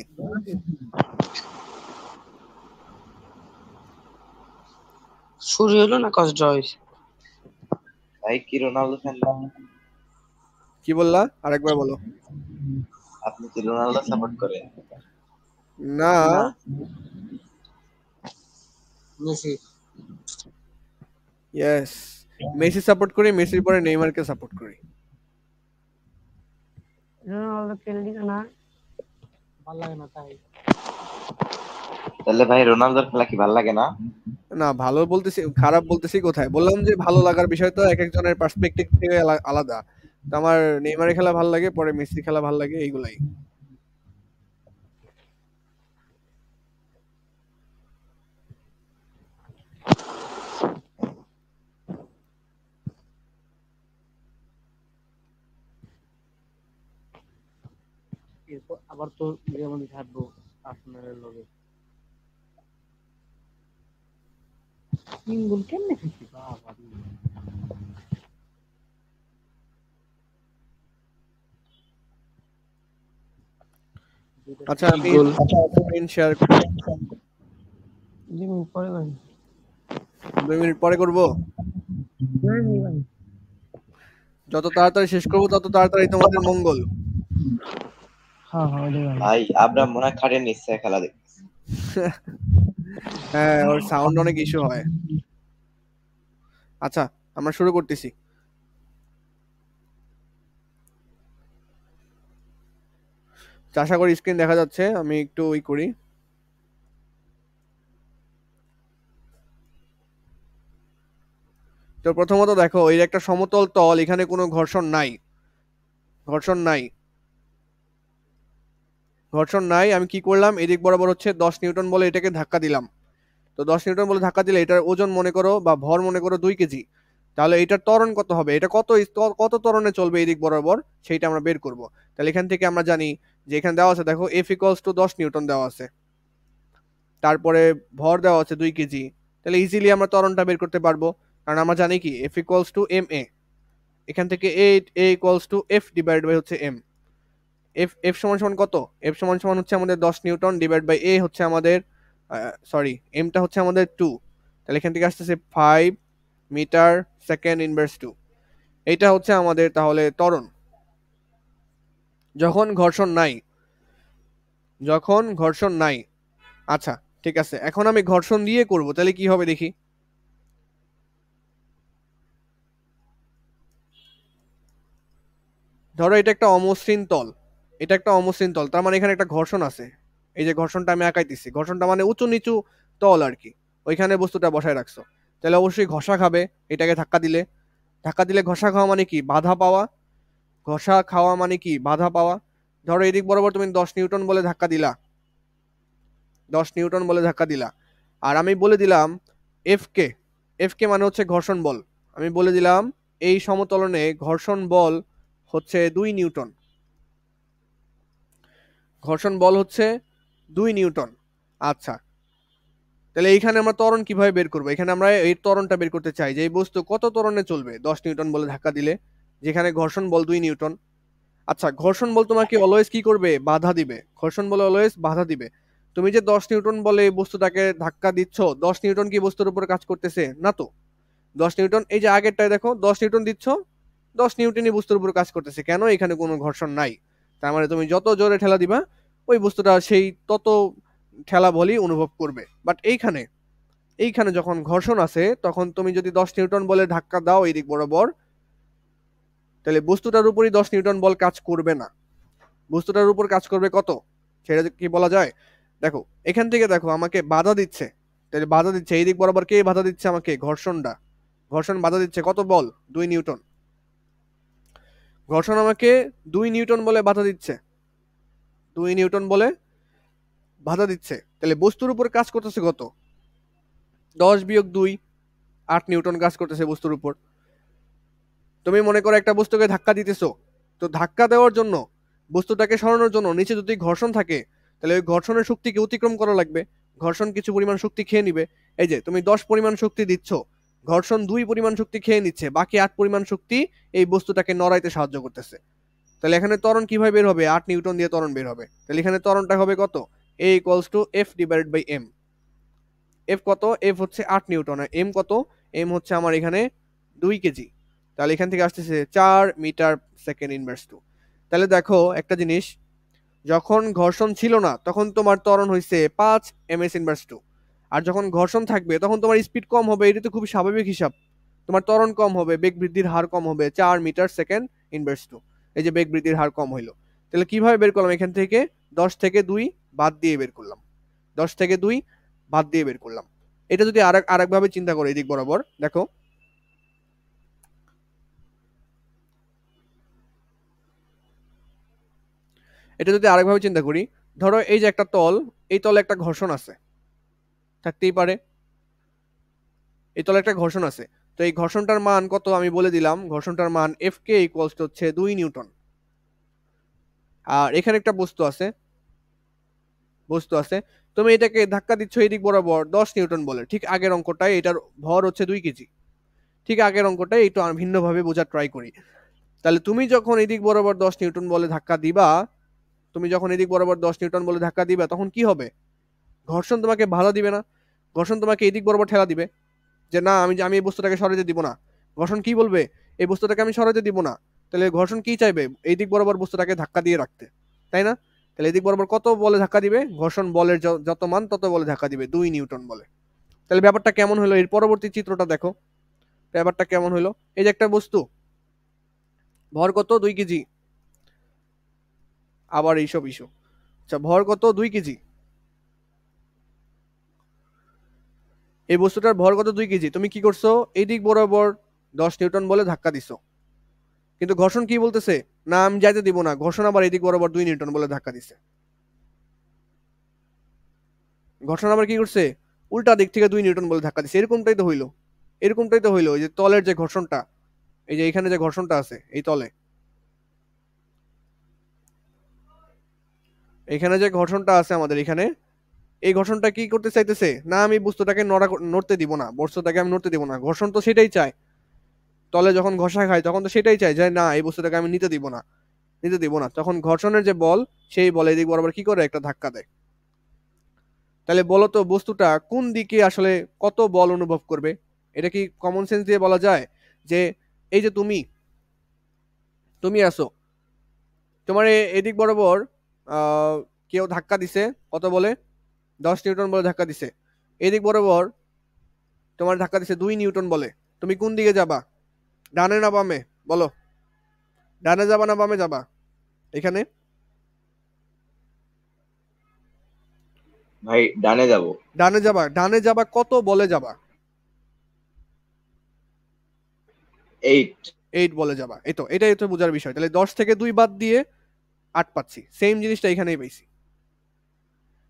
শুরু হলো না কষ্ট হয়েছে। ভাই কি রোনালদো ফ্যান না? কি বললা, আরেকবার বলো। আপনি কি রোনালদো সাপোর্ট করেন? না, না, মেসি। ইয়েস, মেসি সাপোর্ট করি, মেসির পরে নেইমারকে সাপোর্ট করি। রোনালদো তেল দিল না। ভালো লাগে না তাই। তাহলে ভাই রোনালদোর খেলা কি ভালো লাগে না? না ভালো বলতেছি খারাপ বলতেছি কোথায়? বললাম যে ভালো লাগার বিষয় তো এক একজনের পার্সপেক্টিভ থেকে আলাদা। তো আমার নেইমারের খেলা ভাল লাগে, পরে মেসির খেলা ভাল লাগে, এইগুলাই। এরপর আবার তো যেমন থাকবো আর্সেনালের লগে 3 গোল কেমনে খাইছি বাবা রে। দুইটা আচ্ছা free আমি গোল। স্ক্রিন শেয়ার করি। 2 মিনিট পরে ভাই। 2 মিনিট পরে করব। ভাই যত তাড়াতাড়ি শেষ করব তত তাড়াতাড়ি তোমাদের মঙ্গল। হ্যাঁ হ্যাঁ ওটাই ভাই। ভাই আব্রাম মনে হয় খাটের নিচে খেলা দেখতেছে। হ্যাঁ, ওর সাউন্ড অনেক ইস্যু হয়। আচ্ছা আমরা শুরু করতেছি। আশা করি স্ক্রিন দেখা যাচ্ছে, আমি একটু ওই করি। তো প্রথমত দেখো এর একটা সমতল তল, এখানে কোনো ঘর্ষণ নাই, ঘর্ষণ নাই, ঘর্ষণ নাই। আমি কি করলাম, এদিক বরাবর হচ্ছে 10 নিউটন বলে এটাকে ধাক্কা দিলাম। তো 10 নিউটন বলে ধাক্কা দিলে এটার ওজন মনে করো বা ভর মনে করো 2 কেজি। তাহলে এটার ত্বরণ কত হবে, এটা কত ত্বরণে চলবে এদিক বরাবর, সেইটা আমরা বের করব। তাহলে এখান থেকে আমরা জানি যে এখানে দেওয়া আছে, দেখো F ইকুয়ালস টু 10 নিউটন দেওয়া আছে, তারপরে ভর দেওয়া আছে 2 কেজি। তাহলে ইজিলি আমরা ত্বরণটা বের করতে পারবো, কারণ আমরা জানি কি F equals to M A. এখান থেকে A equals to F divide by হচ্ছে এম। এফ এফ সমান সমান কত, এফ সমান সমান হচ্ছে আমাদের 10 নিউটন ডিভাইড বাই এ হচ্ছে আমাদের সরি এমটা হচ্ছে আমাদের 2। তাহলে এখান থেকে আসতেছে 5 মিটার সেকেন্ড ইনভার্স 2। এইটা হচ্ছে আমাদের তাহলে ত্বরণ যখন ঘর্ষণ নাই, যখন ঘর্ষণ নাই। আচ্ছা ঠিক আছে, এখন আমি ঘর্ষণ দিয়ে করব, তাহলে কি হবে দেখি। ধরো এটা একটা অমসৃণ তল, এটা একটা অমসৃণ তল, তার মানে এখানে একটা ঘর্ষণ আছে। এই যে ঘর্ষণটা আমি আঁকাইতেছি, ঘর্ষণটা মানে উঁচু নিচু তল আর কি, ওইখানে বস্তুটা বসায় রাখছো। তাহলে অবশ্যই ঘষা খাবে এটাকে ধাক্কা দিলে। ধাক্কা দিলে ঘষা খাওয়া মানে কি, বাধা পাওয়া। ঘষা খাওয়া মানে কি, বাধা পাওয়া। ধরো এদিক বরাবর তুমি 10 নিউটন বলে ধাক্কা দিলা, 10 নিউটন বলে ধাক্কা দিলা, আর আমি বলে দিলাম এফ কে, এফ কে মানে হচ্ছে ঘর্ষণ বল। আমি বলে দিলাম এই সমতলনে ঘর্ষণ বল হচ্ছে 2 নিউটন, ঘর্ষণ বল হচ্ছে 2 নিউটন। আচ্ছা তাহলে এইখানে আমরা ত্বরণ কিভাবে বের করবো, এখানে আমরা এই ত্বরণটা বের করতে চাই যে এই বস্তু কত ত্বরণে চলবে 10 নিউটন বলে ধাক্কা দিলে, যেখানে ঘর্ষণ বল 2 নিউটন। আচ্ছা ঘর্ষণ বল তোমাকে অলওয়েজ কি করবে, বাধা দিবে। ঘর্ষণ বল অলওয়েজ বাধা দিবে। তুমি যে 10 নিউটন বলে এই বস্তুটাকে ধাক্কা দিচ্ছ, 10 নিউটন কি বস্তুর উপর কাজ করতেছে না তো। 10 নিউটন এই যে আগেরটায় দেখো 10 নিউটন দিচ্ছ, 10 নিউটনই বস্তুর উপর কাজ করতেছে, কেন, এখানে কোনো ঘর্ষণ নাই। তার মানে তুমি যত জোরে ঠেলা দিবা ওই বস্তুটা সেই তত ঠেলা বলই অনুভব করবে। বাট এইখানে, এইখানে যখন ঘর্ষণ আছে তখন তুমি যদি 10 নিউটন বলে ধাক্কা দাও এই দিক বরাবর, তাহলে বস্তুটার উপরই 10 নিউটন বল কাজ করবে না, বস্তুটার উপর কাজ করবে কত, সেটা কি বলা যায়। দেখো এখান থেকে দেখো আমাকে বাধা দিচ্ছে, তাহলে বাধা দিচ্ছে এই দিক বরাবর, কে বাধা দিচ্ছে আমাকে, ঘর্ষণটা। ঘর্ষণ বাধা দিচ্ছে কত বল, 2 নিউটন। ঘর্ষণ আমাকে 2 নিউটন বলে বাধা দিচ্ছে, 2 নিউটন বলে বাধা দিচ্ছে। তাহলে বস্তুর উপর কাজ করতেছে কত, 10 বিয়োগ 2, 8 নিউটন কাজ করতেছে বস্তুর উপর। তুমি মনে করো একটা বস্তুকে ধাক্কা দিতেছো, তো ধাক্কা দেওয়ার জন্য, বস্তুটাকে সরানোর জন্য নিচে যদি ঘর্ষণ থাকে, তাহলে ওই ঘর্ষণের শক্তিকে অতিক্রম করা লাগবে। ঘর্ষণ কিছু পরিমাণ শক্তি খেয়ে নিবে। এই যে তুমি 10 পরিমাণ শক্তি দিচ্ছ, ঘর্ষণ 2 পরিমাণ শক্তি খেয়ে নিচ্ছে, বাকি 8 পরিমাণ শক্তি এই বস্তুটাকে নড়াইতে সাহায্য করতেছে। তাহলে এখানে ত্বরণ কিভাবে বের হবে, 8 নিউটন দিয়ে ত্বরণ বের হবে। তাহলে এখানে ত্বরণটা হবে কত, A equals to F divided by M. F কত, এফ হচ্ছে 8 নিউটন, আর এম কত, এম হচ্ছে আমার এখানে 2 কেজি। তাহলে এখান থেকে আসতেছে 4 মিটার সেকেন্ড ইনভার্স 2। তাহলে দেখো একটা জিনিস, যখন ঘর্ষণ ছিল না তখন তোমার ত্বরণ হয়েছে 5 এমএস ইনভার্স 2, আর যখন ঘর্ষণ থাকবে তখন তোমার স্পিড কম হবে, এটা তো খুব স্বাভাবিক হিসাব। তোমার ত্বরণ কম হবে, বেগ বৃদ্ধির হার কম হবে, 4 মিটার সেকেন্ড ইনভার্স 2। এই যে বেগ বৃদ্ধির হার কম হইলো। তাহলে কিভাবে বের করলাম, এখান থেকে 10 থেকে 2 বাদ দিয়ে বের করলাম, 10 থেকে 2 বাদ দিয়ে বের করলাম। এটা যদি আরেক ভাবে চিন্তা করো এদিক বরাবর, দেখো এটা যদি আরেকভাবে চিন্তা করি, ধরো এই যে একটা তল, এই তলে একটা ঘর্ষণ আছে, থাকতেই পারে, এই তলে একটা ঘর্ষণ আছে। তো এই ঘর্ষণটার মান কত আমি বলে দিলাম, ঘর্ষণটার মান এফ কে ইকুয়ালস হচ্ছে 2 নিউটন। আর এখানে একটা বস্তু আছে, তুমি এটাকে ধাক্কা দিচ্ছ এই দিক বরাবর 10 নিউটন বলে, ঠিক আগের অঙ্কটায় এটার ভর হচ্ছে 2 কেজি। ঠিক আগের অঙ্কটায় একটু ভিন্নভাবে বোঝার ট্রাই করি। তাহলে তুমি যখন এদিক বরাবর 10 নিউটন বলে ধাক্কা দিবা, তখন কি হবে? ঘর্ষণ তোমাকে বাধা দিবে না, ঘর্ষণ তোমাকে এদিক বরাবর ঠেলা দিবে, যে না আমি এই বস্তুটাকে সরাতে দিব না। ঘর্ষণ কি বলবে? এই বস্তুটাকে আমি সরাতে দিব না। তাহলে ঘর্ষণ কি চাইবে? এই দিক বরাবর বস্তুটাকে ধাক্কা দিয়ে রাখতে, তাই না? তাহলে এদিক বরাবর কত বলে ধাক্কা দিবে? ঘর্ষণ বলের যত মান তত বলে ধাক্কা দিবে, 2 নিউটন বলে। তাহলে ব্যাপারটা কেমন হলো? এর পরবর্তী চিত্রটা দেখো, ব্যাপারটা কেমন হলো। এই যে একটা বস্তু, ভর কত? 2 কেজি। আবার এইসব ইস্যু। আচ্ছা, ভর কত? 2 কেজি। এই বস্তুটার ভর কত? 2 কেজি। তুমি কি করছো? এই দিক বরাবর 10 নিউটন বলে ধাক্কা দিছো, কিন্তু ঘর্ষণ কি বলতেছে? না আমি যাইতে দিব না। ঘর্ষণ আবার এই দিক বরাবর 2 নিউটন বলে ধাক্কা দিছে। ঘর্ষণ আবার কি করছে? উল্টা দিক থেকে 2 নিউটন বলে ধাক্কা দিছে। এরকমটাই তো হইলো ওই যে তলের যে ঘর্ষণটা, এই যে এখানে যে ঘর্ষণটা আছে এই তলে, এখানে যে ঘর্ষণটা আছে আমাদের এখানে, এই ঘর্ষণটা কি করতে চাইতেছে? না আমি বস্তুটাকে নড়তে দিব না, বস্তুটাকে আমি নড়তে দিব না। ঘর্ষণ তো সেটাই চায়, তলে যখন ঘষা খায় তখন তো সেটাই চায় যে না এই বস্তুটাকে আমি নিতে দিব না। তখন ঘর্ষণের যে বল, সেই বল এদিক বরাবর কি করে? একটা ধাক্কা দেয়। তাহলে বলো তো বস্তুটা কোন দিকে আসলে কত বল অনুভব করবে? এটা কি কমন সেন্স দিয়ে বলা যায়? যে এই যে তুমি আছো, তোমার এদিক বরাবর কেউ ধাক্কা দিছে, কত বলে? 10 নিউটন বলে ধাক্কা দিছে। এদিক বরাবর তোমার ধাক্কা দিছে 2 নিউটন বলে। তুমি কোন দিকে যাবা? ডানে না বামে? বলো, ডানে যাবা না বামে যাবা এখানে? ভাই ডানে যাব। ডানে যাবা কত বলে যাবা? 8। 8 বলে যাবা। এটাই তো বোঝার বিষয়। তাহলে 10 থেকে 2 বাদ দিয়ে 8 পাচ্ছি, সেম জিনিসটা এখানেই পাইছি।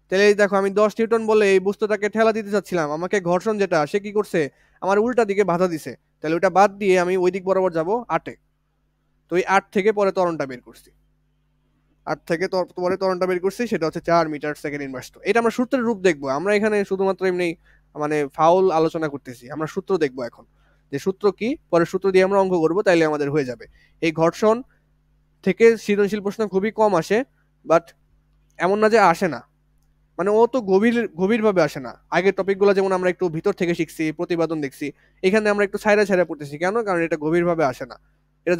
তাহলে এই দেখো, আমি 10 নিউটন বলে এই বস্তুটাকে ঠেলা দিতে চাচ্ছিলাম, আমাকে ঘর্ষণ যেটা সে কি করছে? আমার উল্টা দিকে বাধা দিছে। তাহলে ওটা বাদ দিয়ে আমি ওই দিক বরাবর যাব 8-এ। তো এই 8 থেকে পরে ত্বরণটা বের করছি, 8 থেকে পরে ত্বরণটা বের করছি, সেটা হচ্ছে 4 মিটার/সেকেন্ড ইনভার্স। এটা আমরা সূত্রের রূপ দেখবো। আমরা এখানে শুধুমাত্র এমনি মানে ফাউল আলোচনা করতেছি, আমরা সূত্র দেখবো এখন, যে সূত্র কি, পরে সূত্র দিয়ে আমরা অঙ্ক করবো, তাইলে আমাদের হয়ে যাবে। এই ঘর্ষণ থেকে সৃজনশীল প্রশ্ন খুবই কম আসে, বাট এমন না যে আসে না, মানে ও তো গভীরভাবে আসে না। আগের টপিকগুলো যেমন আমরা একটু ভিতর থেকে শিখছি, প্রতিবেদন দেখছি, এখানে আমরা একটু ছাইরা ছাইরা পড়তেছি। কেন? কারণ এটা গভীরভাবে আসে না। এটা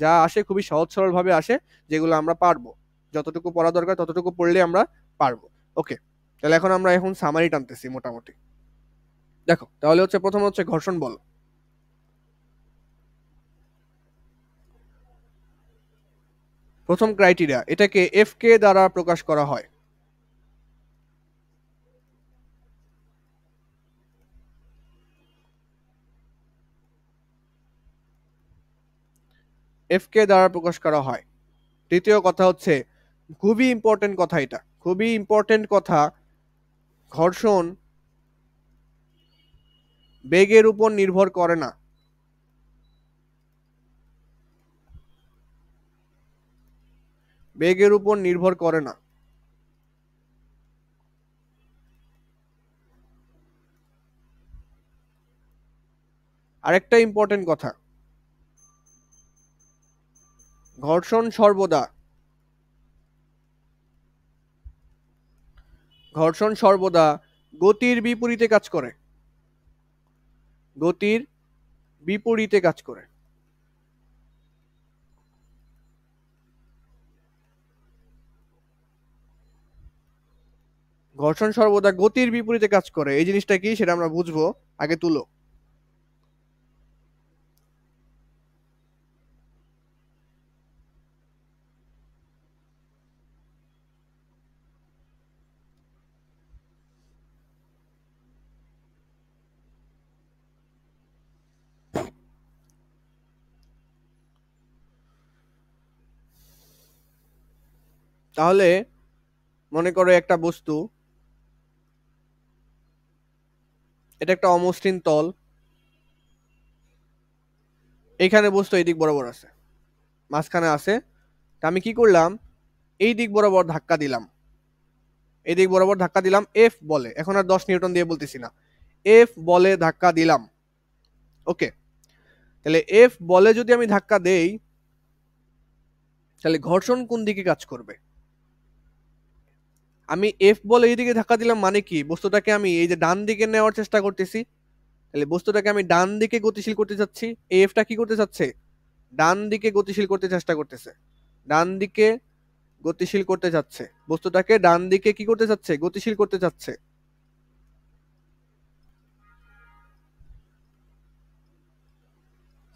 যা আসে খুবই সহজ সরল ভাবে আসে, যেগুলো আমরা পারবো। যতটুকু পড়া দরকার ততটুকু পড়লে আমরা পারবো। ওকে, তাহলে এখন সামারি টানতেছি মোটামুটি। দেখো তাহলে হচ্ছে প্রথম হচ্ছে ঘর্ষণ বল। প্রথম ক্রাইটেরিয়া, এটাকে এফ কে দ্বারা প্রকাশ করা হয়। এফ কে দ্বারা প্রকাশ করা হয়। দ্বিতীয় কথা হচ্ছে, খুবই ইম্পর্টেন্ট কথা, এটা খুবই ইম্পর্টেন্ট কথা, ঘর্ষণ বেগের উপর নির্ভর করে না। বেগের উপর নির্ভর করে না। আরেকটা ইম্পর্টেন্ট কথা, ঘর্ষণ সর্বদা গতির বিপরীতে কাজ করে। গতির বিপরীতে কাজ করে। ঘর্ষণ সর্বদা গতির বিপরীতে কাজ করে, এই জিনিসটা কি সেটা আমরা বুঝবো। আগে তুলো। তাহলে মনে করো একটা বস্তু, এটা একটা অমসৃণ তল, এখানে বস্তু এই দিক বরাবর আছে, মাঝখানে আছে। তা আমি কি করলাম, এই দিক বরাবর ধাক্কা দিলাম, এই দিক বরাবর ধাক্কা দিলাম এফ বলে, এখন আর 10 নিউটন দিয়ে বলতেছি না, এফ বলে ধাক্কা দিলাম। ওকে, তাহলে এফ বলে যদি আমি ধাক্কা দেই, তাহলে ঘর্ষণ কোন দিকে কাজ করবে? আমি এফ বলে এই দিকে ধাক্কা দিলাম মানে কি, বস্তুটাকে আমি এই যে ডান দিকে নেওয়ার চেষ্টা করতেছি, তাহলে বস্তুটাকে আমি ডান দিকে গতিশীল করতে চাচ্ছি। এই এফটা কি করতে চাচ্ছে, ডান দিকে গতিশীল করতে চেষ্টা করতেছে, ডান দিকে গতিশীল করতে চাচ্ছে, বস্তুটাকে ডান দিকে কি করতে চাচ্ছে, গতিশীল করতে চাচ্ছে।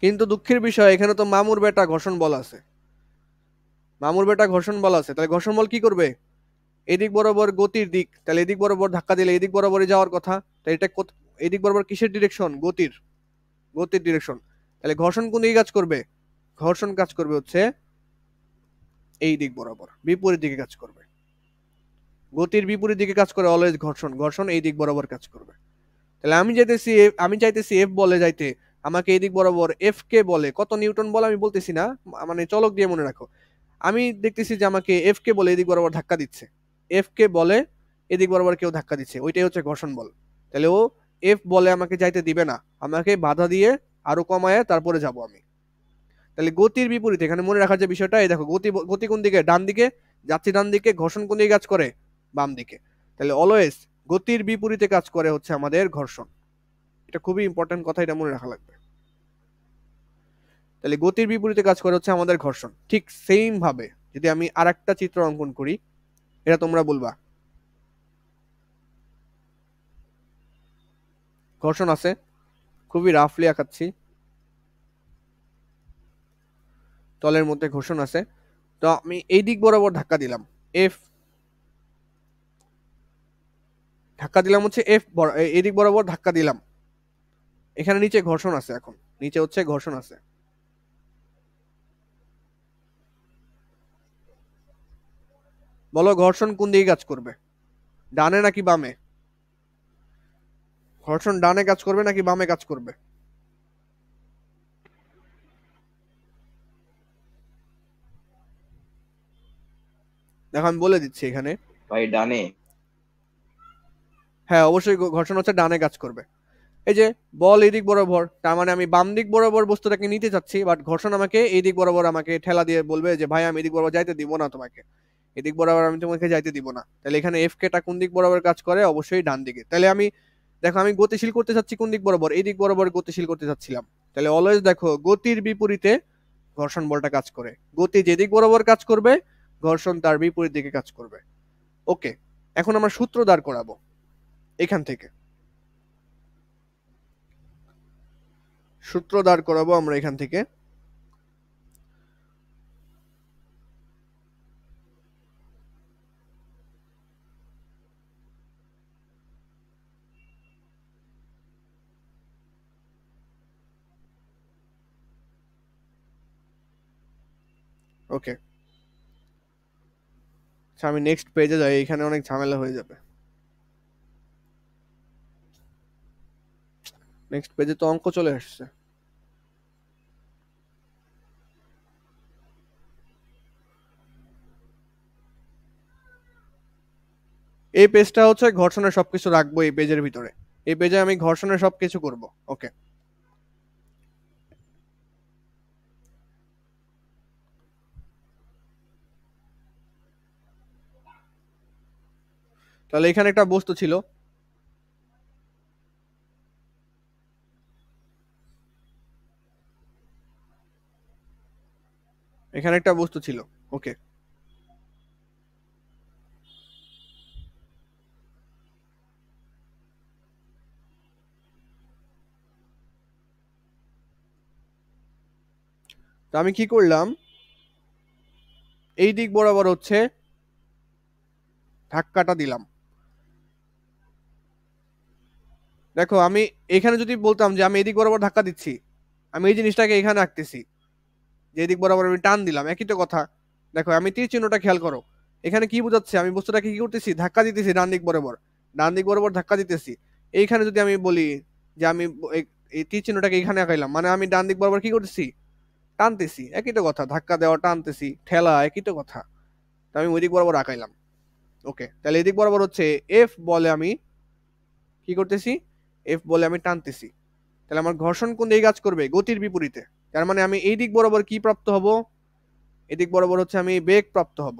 কিন্তু দুঃখের বিষয়, এখানে তো মামুর বেটা ঘর্ষণ বল আছে, মামুর বেটা ঘর্ষণ বল আছে, তাহলে ঘর্ষণ বল কি করবে, এদিক বরাবর গতির দিক, তাহলে এদিক বরাবর ধাক্কা দিলে এদিক বরাবরই যাওয়ার কথা। তাহলে এটা এদিক বরাবর কিসের ডিরেকশন, গতির, গতির ডিরেকশন। তাহলে ঘর্ষণ কোন দিকে কাজ করবে, ঘর্ষণ কাজ করবে হচ্ছে এই দিক বরাবর, বিপরীত দিকে কাজ করবে। গতির বিপরীত দিকে কাজ করে অলওয়েজ ঘর্ষণ, ঘর্ষণ এই দিক বরাবর কাজ করবে। তাহলে আমি চাইতেছি এফ বলে যাইতে, আমাকে এই দিক বরাবর এফ কে বলে কত নিউটন বলে আমি বলতেছি না, মানে চলক দিয়ে মনে রাখো। আমি দেখতেছি যে আমাকে এফ কে বলে এদিক বরাবর ধাক্কা দিচ্ছে, এফ কে বলে এদিক বরাবর কেউ ধাক্কা দিচ্ছে, ওইটাই হচ্ছে ঘর্ষণ বল। তাহলে ও এফ বলে আমাকে যাইতে দিবে না, আমাকে বাধা দিয়ে আরো কমায় তারপরে যাব আমি। তাহলে গতির বিপরীতে এখানে মনে রাখার যে বিষয়টা, এই দেখো গতি, গতি কোন দিকে, ডান দিকে যাচ্ছি, ডান দিকে, ঘর্ষণ কোন দিকে কাজ করে, বাম দিকে। তাহলে অলওয়েজ গতির বিপরীতে কাজ করে হচ্ছে আমাদের ঘর্ষণ। এটা খুবই ইম্পর্টেন্ট কথা, এটা মনে রাখা লাগবে। তাহলে গতির বিপরীতে কাজ করে হচ্ছে আমাদের ঘর্ষণ। ঠিক সেম ভাবে যদি আমি আরেকটা চিত্র অঙ্কন করি, এটা তোমরা বলবা। ঘর্ষণ আছে, খুবই রাফলি আঁকাচ্ছি, তলের মধ্যে ঘর্ষণ আছে। তো আমি এই দিক বরাবর ধাক্কা দিলাম, এফ ধাক্কা দিলাম হচ্ছে এফ, এই দিক বরাবর ধাক্কা দিলাম, এখানে নিচে ঘর্ষণ আছে, এখন নিচে হচ্ছে ঘর্ষণ আছে। বলো ঘর্ষণ কোন দিকে কাজ করবে, ডানে নাকি বামে? ঘর্ষণ ডানে কাজ করবে নাকি বামে কাজ করবে? দেখো আমি বলে দিচ্ছি এখানে, ভাই ডানে। হ্যাঁ অবশ্যই ঘর্ষণ হচ্ছে ডানে কাজ করবে। এই যে বল এই দিক বরাবর, তার মানে আমি বাম দিক বরাবর বস্তুটাকে নিতে চাচ্ছি, বাট ঘর্ষণ আমাকে এই দিক বরাবর আমাকে ঠেলা দিয়ে বলবে যে ভাই আমি এদিক বরাবর যাইতে দিব না তোমাকে, এদিক বরাবর আমি তোমাকে যাইতে দিব না। তাহলে এখানে এফ কেটা কোন দিক বরাবর কাজ করে, অবশ্যই ডান দিকে। তাহলে আমি দেখো আমি গতিশীল করতে চাচ্ছি কোন দিক বরাবর, এই দিক বরাবর গতিশীল করতে চাচ্ছিলাম। তাহলে অলওয়েজ দেখো গতির বিপরীতে ঘর্ষণ বলটা কাজ করে, গতি যেদিক বরাবর কাজ করবে ঘর্ষণ তার বিপরীত দিকে কাজ করবে। ওকে, এখন আমরা সূত্র দাঁড় করাবো এখান থেকে, সূত্র দাঁড় করাবো আমরা এখান থেকে। ওকে, আচ্ছা আমি নেক্সট পেজে যাই, এখানে অনেক ঝামেলা হয়ে যাবে। নেক্সট পেজে তো অঙ্ক চলে আসছে। এই পেজটা হচ্ছে ঘর্ষণের সবকিছু রাখবো এই পেজের ভিতরে, এই পেজে আমি ঘর্ষণের সবকিছু করব। ওকে, তাহলে এখানে একটা বস্তু ছিল, এখানে একটা বস্তু ছিল। ওকে, তো আমি কি করলাম, এই দিক বরাবর হচ্ছে ধাক্কাটা দিলাম। দেখো আমি এখানে যদি বলতাম যে আমি এদিক বরাবর ধাক্কা দিচ্ছি, আমি এই জিনিসটাকে এখানে আঁকতেছি যে এদিক বরাবর আমি টান দিলাম, একই তো কথা। দেখো আমি তীর চিহ্নটা খেয়াল করো, এখানে কি বোঝাচ্ছে, আমি বস্তুটাকে কি করতেছি, ধাক্কা দিতেছি ডান দিক বরাবর, ডান দিক বরাবর ধাক্কা দিতেছি। এইখানে যদি আমি বলি যে আমি এই তীর চিহ্নটাকে এখানে আঁকাইলাম, মানে আমি ডান দিক বরাবর কি করতেছি, টানতেছি, একই তো কথা, ধাক্কা দেওয়া টানতেছি ঠেলা একই তো কথা। তো আমি ওই দিক বরাবর আঁকাইলাম। ওকে, তাহলে এদিক বরাবর হচ্ছে এফ বলে আমি কি করতেছি, এফ বলে আমি টানতেছি। তাহলে আমার ঘর্ষণ কোন দিকে কাজ করবে, গতির বিপরীতে। তার মানে আমি এই দিক বরাবর কি প্রাপ্ত হব, এদিক বরাবর হচ্ছে আমি বেগ প্রাপ্ত হব।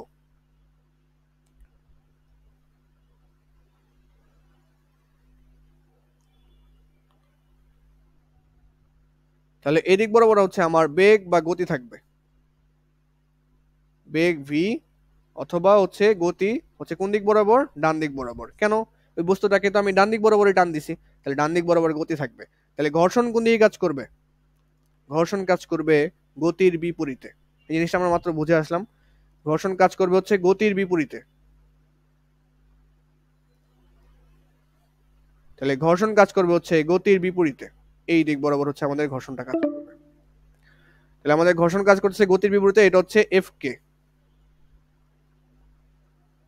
তাহলে এদিক বরাবর হচ্ছে আমার বেগ বা গতি থাকবে, বেগ ভি, অথবা হচ্ছে গতি হচ্ছে কোন দিক বরাবর, ডান দিক বরাবর। কেন, ওই বস্তুটাকে তো আমি ডান দিক বরাবরই টান দিছি, তাহলে ডান দিক বরাবর গতি থাকবে। তাহলে ঘর্ষণ কোন দিকে কাজ করবে, ঘর্ষণ কাজ করবে গতির বিপরীতে। এই জিনিসটা আমরা মাত্র বুঝে আসলাম, ঘর্ষণ কাজ করবে হচ্ছে গতির বিপরীতে। তাহলে ঘর্ষণ কাজ করবে হচ্ছে গতির বিপরীতে, এই দিক বরাবর হচ্ছে আমাদের ঘর্ষণটা কাজ করবে। তাহলে আমাদের ঘর্ষণ কাজ করছে গতির বিপরীতে, এটা হচ্ছে এফ কে,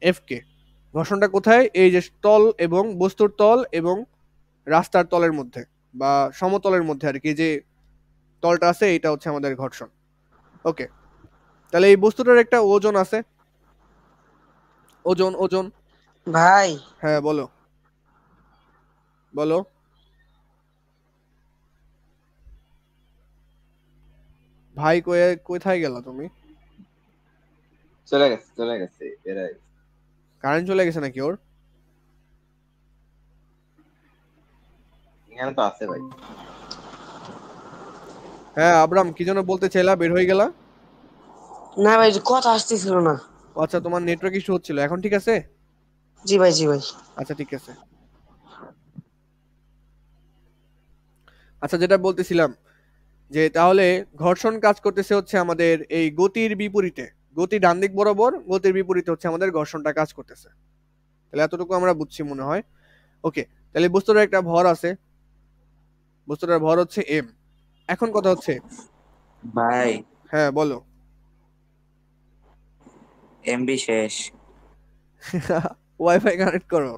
এফ কে। ঘর্ষণটা কোথায়, এই যে তল এবং বস্তুর তল এবং রাস্তার তলের মধ্যে বা সমতলের মধ্যে আর কি, যে তলটা আছে এটা হচ্ছে আমাদের ঘর্ষণ। ওকে, তাহলে এই বস্তুটার একটা ওজন আছে, ওজন, ওজন। ভাই হ্যাঁ বলো, বলো। ভাই কোথায় গেল তুমি, চলে গেছে এরা। কারেন্ট চলে গেছে নাকি ওর? এখানে তো আছে ভাই। হ্যাঁ আবরাম, কি যেন বলতে চাইলা, বের হয়ে গেলা? না ভাই, কথা আসতেছিল না। ও আচ্ছা, তোমার নেটওয়ার্ক ইস্যু হচ্ছিল, এখন ঠিক আছে? জি ভাই, জি ভাই। আচ্ছা ঠিক আছে। আচ্ছা, যেটা বলতেছিলাম যে তাহলে ঘর্ষণ কাজ করতেছে হচ্ছে আমাদের এই গতির বিপরীতে, গতি ডান দিক বরাবর, গতির বিপরীতে হচ্ছে আমাদের ঘর্ষণটা কাজ করতেছে। তাহলে এতটুকু আমরা বুঝছি মনে হয়। ওকে, তাহলে বস্তুটার একটা ভর আছে, বস্তুটার ভর হচ্ছে এম। এখন কথা হচ্ছে, ভাই হ্যাঁ বলো। এমবি শেষ। ওয়াইফাই কানেক্ট করো।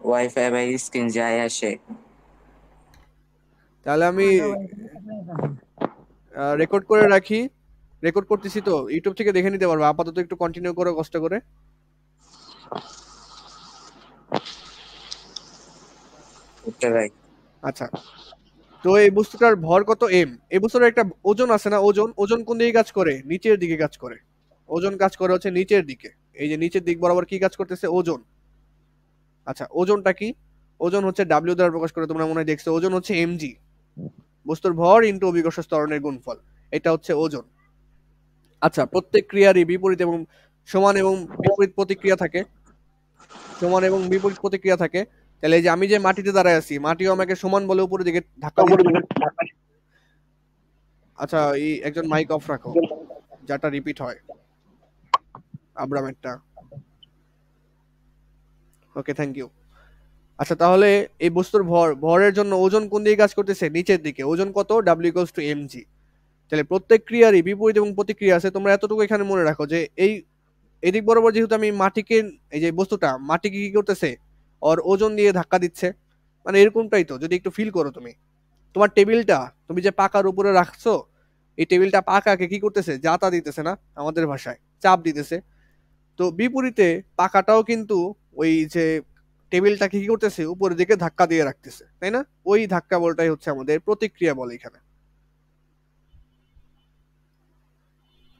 ওয়াইফাই ভাই স্ক্রিন যায় আসে। তাহলে আমি রেকর্ড করে রাখি, রেকর্ড করতেছি তো, ইউটিউব থেকে দেখে নিতে পারবো। আপাতত একটু কন্টিনিউ করো কষ্ট করে। ওকে ভাই। আচ্ছা, তো এই বস্তুটার ভর কত, এম। এই বস্তুটার একটা ওজন আছে না, ওজন, ওজন কোন দিকে কাজ করে, নিচের দিকে কাজ করে। ওজন কাজ করে হচ্ছে নিচের দিকে, এই যে নিচের দিক বরাবর কি কাজ করতেছে, ওজন। আচ্ছা, ওজনটা কি, ওজন হচ্ছে ডাব্লিউ দ্বারা প্রকাশ করে, তোমরা মনে হয় দেখছো, ওজন হচ্ছে এমজি, বস্তুর ভর ইনটু অভিকর্ষ ত্বরণের গুণফল, এটা হচ্ছে ওজন। আচ্ছা, প্রত্যেক ক্রিয়ারই বিপরীত এবং সমান এবং বিপরীত প্রতিক্রিয়া থাকে, সমান এবং বিপরীত প্রতিক্রিয়া থাকে। তাহলে এই যে আমি যে মাটিতে দাঁড়ায় আছি, মাটিও আমাকে সমান বলে উপরের দিকে ধাক্কা দিচ্ছে। আচ্ছা, এই একজন মাইক অফ রাখো, যাটা রিপিট হয় আব্রামেরটা। ওকে, থ্যাংক ইউ। আচ্ছা, তাহলে এই বস্তুর ভরের জন্য ওজন কোন দিকে কাজ করতেছে, নিচের দিকে। ওজন কত, ডাব্লিউ ইকুয়ালস টু এমজি। তাহলে প্রত্যেক ক্রিয়ারই বিপরীত এবং প্রতিক্রিয়া আছে, তোমরা এতটুকু এখানে মনে রাখো যে এই এদিক বরাবর যেহেতু আমি মাটিকে, এই যে বস্তুটা মাটিকে কি করতেছে, ওর ওজন দিয়ে ধাক্কা দিচ্ছে, মানে এরকমটাই তো। যদি একটু ফিল করো তুমি, তোমার টেবিলটা তুমি যে পাকার উপরে রাখছো, এই টেবিলটা পাকাকে কি করতেছে, জাতা দিতেছে না, আমাদের ভাষায় চাপ দিতেছে। তো বিপরীতে পাকাটাও কিন্তু ওই যে টেবিলটাকে কি করতেছে, উপরের দিকে ধাক্কা দিয়ে রাখতেছে, তাই না? ওই ধাক্কা বলটাই হচ্ছে আমাদের প্রতিক্রিয়া বল। এখানে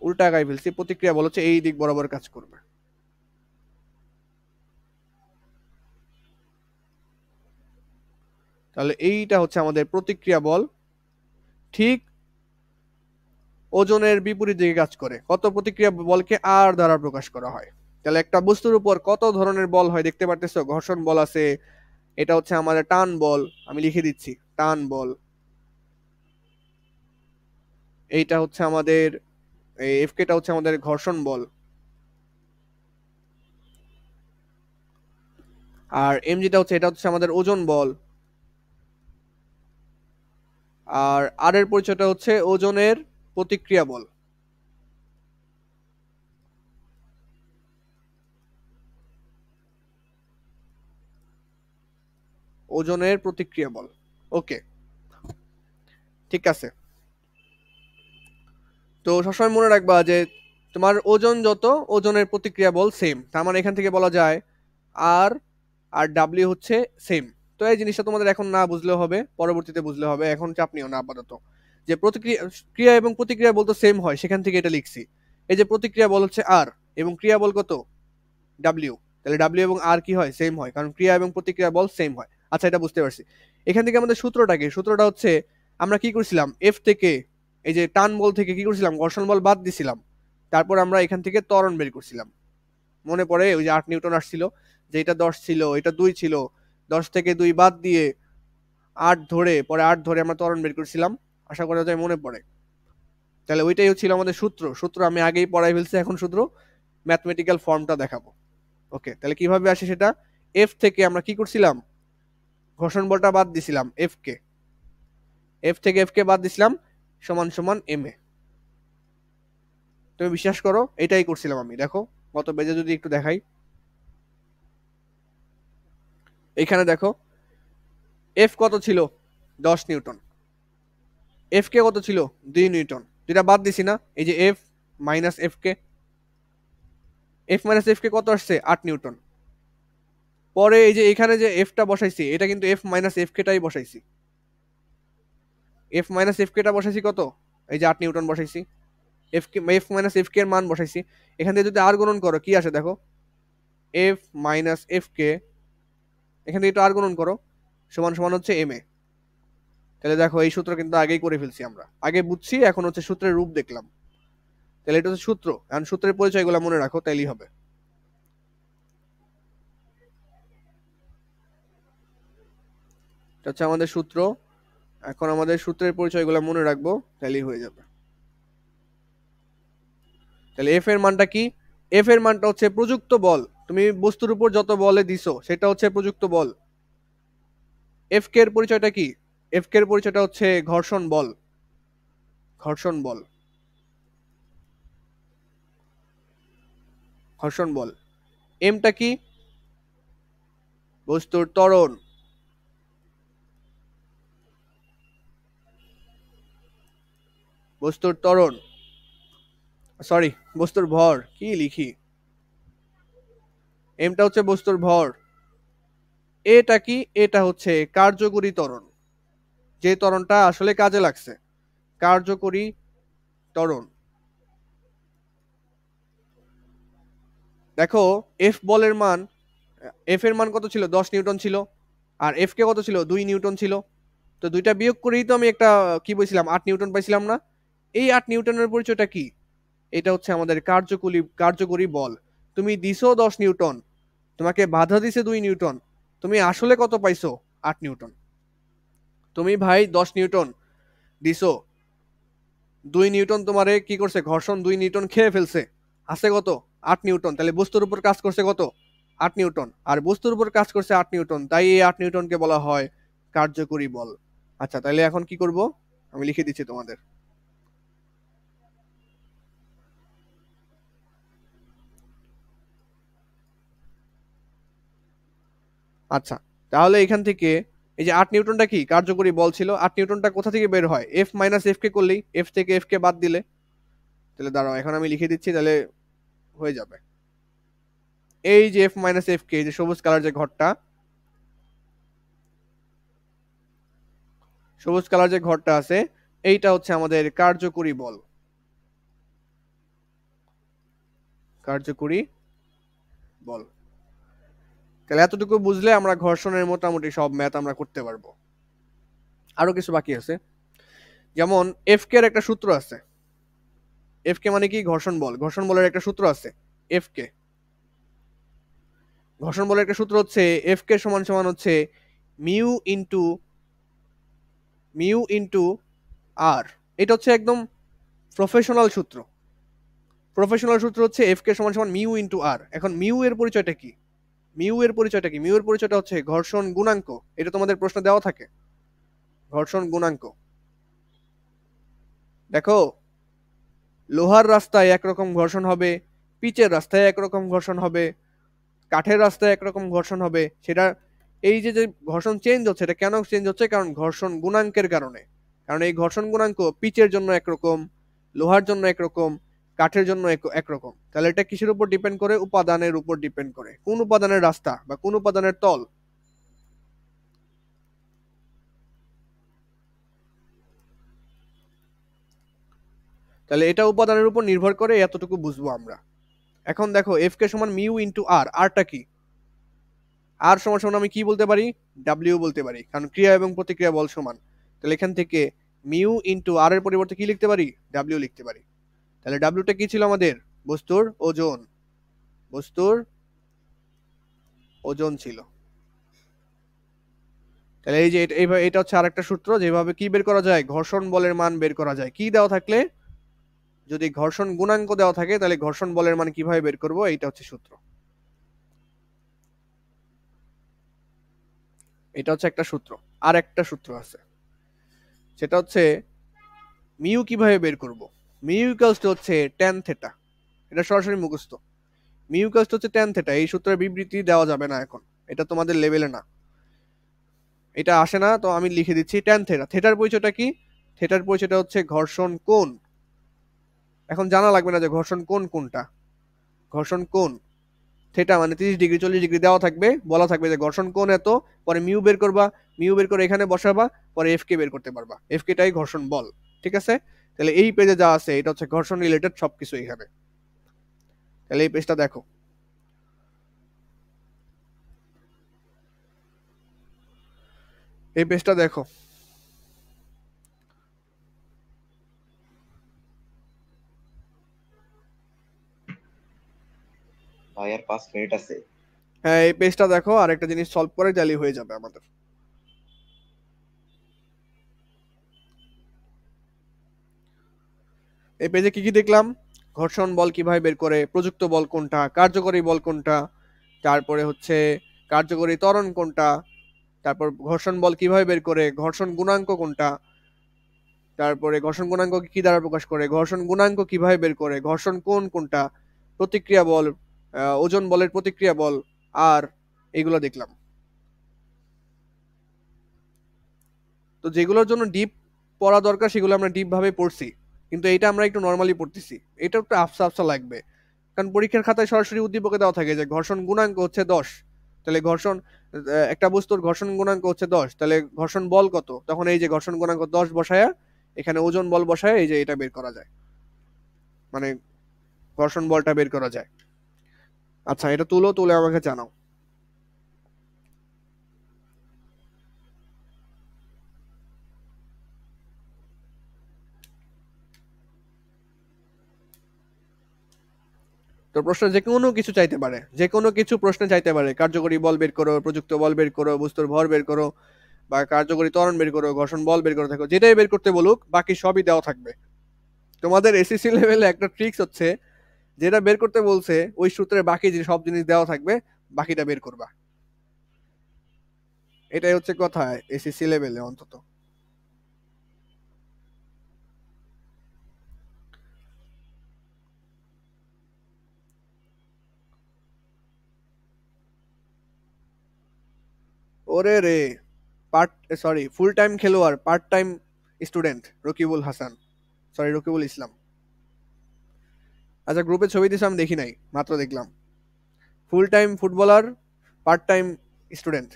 উল্টা গায়ে ফেলছি, প্রতিক্রিয়া বল হচ্ছে এই দিক বরাবর কাজ করবে। তাহলে এইটা হচ্ছে আমাদের প্রতিক্রিয়া বল, ঠিক ওজনের বিপরীত দিকে কাজ করে। কত প্রতিক্রিয়া বলকে আর দ্বারা প্রকাশ করা হয়। তাহলে একটা বস্তুর উপর কত ধরনের বল হয় দেখতে পারতেছো, ঘর্ষণ বল আছে, এটা হচ্ছে আমাদের টান বল, আমি লিখে দিচ্ছি টান বল। এইটা হচ্ছে আমাদের এই এফকেটা হচ্ছে আমাদের ঘর্ষণ বল, আর এমজিটা হচ্ছে, এটা হচ্ছে আমাদের ওজন বল। আর আর এর পরিচয়টা হচ্ছে ওজনের প্রতিক্রিয়া বল। ওজনের প্রতিক্রিয়া বল। ওকে, ঠিক আছে। তো সবসময় মনে রাখবা যে তোমার ওজন যত, ওজনের প্রতিক্রিয়া বল সেম। তার মানে এখান থেকে বলা যায় আর আর ডাব্লিউ হচ্ছে সেম। তো এই জিনিসটা তোমাদের এখন না বুঝলেও হবে, পরবর্তীতে বুঝলে হবে, এখন চাপ নিও না আপাতত। যে প্রতিক্রিয়া, ক্রিয়া এবং প্রতিক্রিয়া বল তো সেম হয়, সেখান থেকে এটা লিখছি। এই যে প্রতিক্রিয়া বল হচ্ছে আর এবং ক্রিয়া বল কত, ডাব্লিউ। তাহলে ডাব্লিউ এবং আর কি হয়, সেম হয়, কারণ ক্রিয়া এবং প্রতিক্রিয়া বল সেম হয়। আচ্ছা, এটা বুঝতে পারছি। এখান থেকে আমাদের সূত্রটা কি? সূত্রটা হচ্ছে আমরা কি করছিলাম, এফ থেকে এই যে টান বল থেকে কি করছিলাম, ঘর্ষণ বল বাদ দিছিলাম। তারপর আমরা এখান থেকে ত্বরণ বের করছিলাম। মনে পড়ে ওই যে 8 নিউটন আসছিল, যে এটা 10 ছিল, এটা 2 ছিল, 10 থেকে 2 বাদ দিয়ে 8 ধরে, পরে 8 ধরে আমরা ত্বরণ বের করছিলাম। আশা করা যায় মনে পড়ে। তাহলে ওইটাই হচ্ছিল আমাদের সূত্র। সূত্র আমি আগেই পড়াই ফেলছি, এখন শুধু ম্যাথমেটিক্যাল ফর্মটা দেখাবো। ওকে, তাহলে কিভাবে আসে সেটা, এফ থেকে আমরা কি করছিলাম, ঘর্ষণ বলটা বাদ দিছিলাম, এফ থেকে এফ কে বাদ দিছিলাম, সমান সমান এম এ। তুমি বিশ্বাস করো এটাই করছিলাম আমি। দেখো কত বেজে যদি একটু দেখাই, এখানে দেখো এফ কত ছিল, 10 নিউটন, এফ কে কত ছিল, 2 নিউটন। যেটা বাদ দিছি না, এই যে এফ মাইনাস এফ কে, এফ মাইনাস এফ কে কত আসছে, 8 নিউটন। পরে এই যে এখানে যে এফটা বসাইছি, এটা কিন্তু এফ মাইনাস এফ কেটাই বসাইছি। এফ মাইনাস এফ কেটা বসাইছি কত, এই যে 8 নিউটন বসাইছি। এফ মাইনাস এফ কে এর মান বসাইছি। এখান থেকে যদি আর গুণন করো কি আসে দেখো, এফ মাইনাস এফ কে, এখান থেকে একটু আর গুণন করো, সমান সমান হচ্ছে এম এ। তাহলে দেখো এই সূত্র কিন্তু আগেই করে ফেলছি আমরা, আগে বুঝছি, এখন হচ্ছে সূত্রের রূপ দেখলাম। তাহলে এটা হচ্ছে সূত্র, এখন সূত্রের পরিচয়গুলো মনে রাখো, তাইলেই হবে। এটা হচ্ছে আমাদের সূত্র। এখন আমাদের সূত্রের পরিচয়গুলো মনে রাখবো, তাইলেই হয়ে যাবে। তাহলে এফ এর মানটা কি, এফ এর মানটা হচ্ছে প্রযুক্ত বল। তুমি বস্তুর উপর যত বলে দিছো সেটা হচ্ছে প্রযুক্ত বল। এফ কে এর পরিচয়টা কি, এফ কে এর পরিচয়টা হচ্ছে ঘর্ষণ বল, ঘর্ষণ বল, ঘর্ষণ বল। এমটা কি, বস্তুর ত্বরণ, বস্তুর ত্বরণ, সরি বস্তুর ভর, কি লিখি, এমটা হচ্ছে বস্তুর ভর। এটা কি, এটা হচ্ছে কার্যকরী ত্বরণ, যে ত্বরণটা আসলে কাজে লাগছে, কার্যকরী ত্বরণ। দেখো এফ বলের মান, এফ এর মান কত ছিল, 10 নিউটন ছিল, আর এফ কে কত ছিল, 2 নিউটন ছিল। তো দুইটা বিয়োগ করেই তো আমি একটা কি বলছিলাম, 8 নিউটন পাইছিলাম না। এই 8 নিউটনের পরিচয়টা কি, এটা হচ্ছে আমাদের কার্যকরী বল। তুমি দিছো 10 নিউটন, তোমাকে বাধা দিছে 2 নিউটন, তুমি আসলে কত পাইছো, 8 নিউটন। তুমি ভাই 10 নিউটন দিছো, 2 নিউটন তোমারে কি করছে, ঘর্ষণ 2 নিউটন খেয়ে ফেলছে, আছে কত, 8 নিউটন। তাহলে বস্তুর উপর কাজ করছে কত, 8 নিউটন, আর বস্তুর উপর কাজ করছে 8 নিউটন, তাই এই 8 নিউটনকে বলা হয় কার্যকরী বল। আচ্ছা, তাহলে এখন কি করব, আমি লিখে দিচ্ছি তোমাদের। আচ্ছা, তাহলে এখান থেকে এই যে 8 নিউটনটা কি কার্যকরী বল ছিল, 8 নিউটনটা কোথা থেকে বের হয়, এফ মাইনাস এফ কে করলেই, এফ থেকে এফ কে বাদ দিলে। তাহলে দাঁড়াও এখন আমি লিখে দিচ্ছি, তাহলে হয়ে যাবে। এই যে এফ মাইনাস এফ কে, যে সবুজ কালার যে ঘরটা, সবুজ কালার যে ঘরটা আছে, এইটা হচ্ছে আমাদের কার্যকরী বল, কার্যকরী বল। তাহলে এতটুকু বুঝলে আমরা ঘর্ষণের মোটামুটি সব ম্যাথ আমরা করতে পারবো। আরো কিছু বাকি আছে, যেমন এফ কে এর একটা সূত্র আছে। এফ কে মানে কি, ঘর্ষণ বল, ঘর্ষণ বলের একটা সূত্র আছে এফ কে। ঘর্ষণ বলের একটা সূত্র হচ্ছে এফ কে সমান সমান হচ্ছে মিউ ইন্টু আর। এটা হচ্ছে একদম প্রফেশনাল সূত্র। প্রফেশনাল সূত্র হচ্ছে এফ কে সমান সমান মিউ ইন্টু আর। এখন মিউ এর পরিচয়টা কি, মিউ এর পরিচয়টা কি, মিউ এর পরিচয়টা হচ্ছে ঘর্ষণ গুণাঙ্ক। এটা তোমাদের প্রশ্ন দেওয়া থাকে, ঘর্ষণ গুণাঙ্ক। দেখো লোহার রাস্তায় একরকম ঘর্ষণ হবে, পিচের রাস্তায় একরকম ঘর্ষণ হবে, কাঠের রাস্তায় একরকম ঘর্ষণ হবে, সেটা এই যে যে ঘর্ষণ চেঞ্জ হচ্ছে, এটা কেন চেঞ্জ হচ্ছে? কারণ ঘর্ষণ গুণাঙ্কের কারণে। কারণ এই ঘর্ষণ গুণাঙ্ক পিচের জন্য একরকম, লোহার জন্য একরকম, কাঠের জন্য একরকম। তাহলে এটা কিসের উপর ডিপেন্ড করে? উপাদানের উপর ডিপেন্ড করে। কোন উপাদানের রাস্তা বা কোন উপাদানের তল। তাহলে এটা উপাদানের উপর নির্ভর করে, এতটুকু বুঝবো আমরা। এখন দেখো এফ কে সমান মিউ ইন্টু আর। আরটা কি? আর সমান সমান আমি কি বলতে পারি? ডাব্লিউ বলতে পারি, কারণ ক্রিয়া এবং প্রতিক্রিয়া বল সমান। তাহলে এখান থেকে মিউ ইন্টু আর এর পরিবর্তে কি লিখতে পারি? ডাব্লিউ লিখতে পারি। তাহলে ডাব্লিউটা কি ছিল আমাদের? বস্তুর ওজন। বস্তুর ওজন ছিল। তাহলে এই যে এটা হচ্ছে আরেকটা সূত্র, যেভাবে কি বের করা যায়? ঘর্ষণ বলের মান বের করা যায়। কি দেওয়া থাকলে? যদি ঘর্ষণ গুণাঙ্ক দেওয়া থাকে তাহলে ঘর্ষণ বলের মান কিভাবে বের করব? এইটা হচ্ছে সূত্র। এটা হচ্ছে একটা সূত্র। আর একটা সূত্র আছে, সেটা হচ্ছে মিউ কিভাবে বের করব? মিউ ইকুয়ালস টু হচ্ছে ট্যান থেটা। এটা সরাসরি মুখস্থ। মিউ ইকুয়ালস টু হচ্ছে ট্যান থেটা। এই সূত্রের বিবৃতি দেওয়া যাবে না এখন, এটা তোমাদের লেভেলে না, এটা আসে না, তো আমি লিখে দিচ্ছি ট্যান থেটা। থেটার পরিচয়টা কি? থেটার পরিচয়টা হচ্ছে ঘর্ষণ কোণ। এখন জানা লাগবে না যে ঘর্ষণ কোণ কোনটা। ঘর্ষণ কোণ থেটা মানে 30 ডিগ্রি 40 ডিগ্রি দেওয়া থাকবে, বলা থাকবে যে ঘর্ষণ কোণ এত, পরে মিউ বের করবা, মিউ বের করে এখানে বসাবা, পরে এফ কে বের করতে পারবা। এফ কেটাই ঘর্ষণ বল। ঠিক আছে? তাহলে এই পেজে যা আছে এটা হচ্ছে ঘর্ষণ রিলেটেড সবকিছু এখানে। তাহলে এই পেজটা দেখো, এই পেজটা দেখো। ভাই আর 5 মিনিট আছে। হ্যাঁ এই পেজটা দেখো, আর একটা জিনিস সলভ করে জালি হয়ে যাবে আমাদের। এই পেজে কি কি দেখলাম? ঘর্ষণ বল কিভাবে বের করে, প্রযুক্ত বল কোনটা, কার্যকরী বল কোনটা, তারপরে হচ্ছে কার্যকরী ত্বরণ কোনটা, তারপর ঘর্ষণ বল কিভাবে বের করে, ঘর্ষণ গুণাঙ্ক কোনটা, তারপরে ঘর্ষণ গুণাঙ্ক কি দ্বারা প্রকাশ করে, ঘর্ষণ গুণাঙ্ক কিভাবে বের করে, ঘর্ষণ কোণ কোনটা, প্রতিক্রিয়া বল, ওজন বলের প্রতিক্রিয়া বল, আর এগুলো দেখলাম। তো যেগুলোর জন্য ডিপ পড়া দরকার সেগুলো আমরা ডিপ ভাবে পড়ছি, কিন্তু এটা আমরা একটু নর্মালি পড়তেছি। এটা একটু আফসা আফসা লাগবে, কারণ পরীক্ষার খাতায় সরাসরি উদ্দীপকে দেওয়া থাকে যে ঘর্ষণ গুণাঙ্ক হচ্ছে 10। তাহলে ঘর্ষণ একটা বস্তুর ঘর্ষণ গুণাঙ্ক হচ্ছে 10, তাহলে ঘর্ষণ বল কত? তখন এই যে ঘর্ষণ গুণাঙ্ক 10 বসায়া এখানে ওজন বল বসায় এই যে এটা বের করা যায়, মানে ঘর্ষণ বলটা বের করা যায়। আচ্ছা এটা তুলে আমাকে জানাও। তো প্রশ্ন যে কোনো কিছু চাইতে পারে, যে কোনো কিছু প্রশ্নে চাইতে পারে, কার্যকরী বল বের করো, প্রযুক্ত বল বের করো, বস্তুর ভর বের করো, বা কার্যকরী ত্বরণ বের করো, ঘর্ষণ বল বের করে থাকো, যেটাই বের করতে বলুক বাকি সবই দেওয়া থাকবে। তোমাদের এসএসসি লেভেলে একটা ট্রিক্স হচ্ছে, যেটা বের করতে বলছে ওই সূত্রে বাকি যে সব জিনিস দেওয়া থাকবে, বাকিটা বের করবা। এটাই হচ্ছে কথা এসএসসি লেভেলে অন্তত। ওরে রে, পার্ট সরি ফুল টাইম খেলোয়াড়, part time student Rakibul Hasan, sorry Rakibul Islam. আচ্ছা গ্রুপে ছবি দিছে, আমি দেখি নাই, মাত্র দেখলাম। Full time footballer, part time student.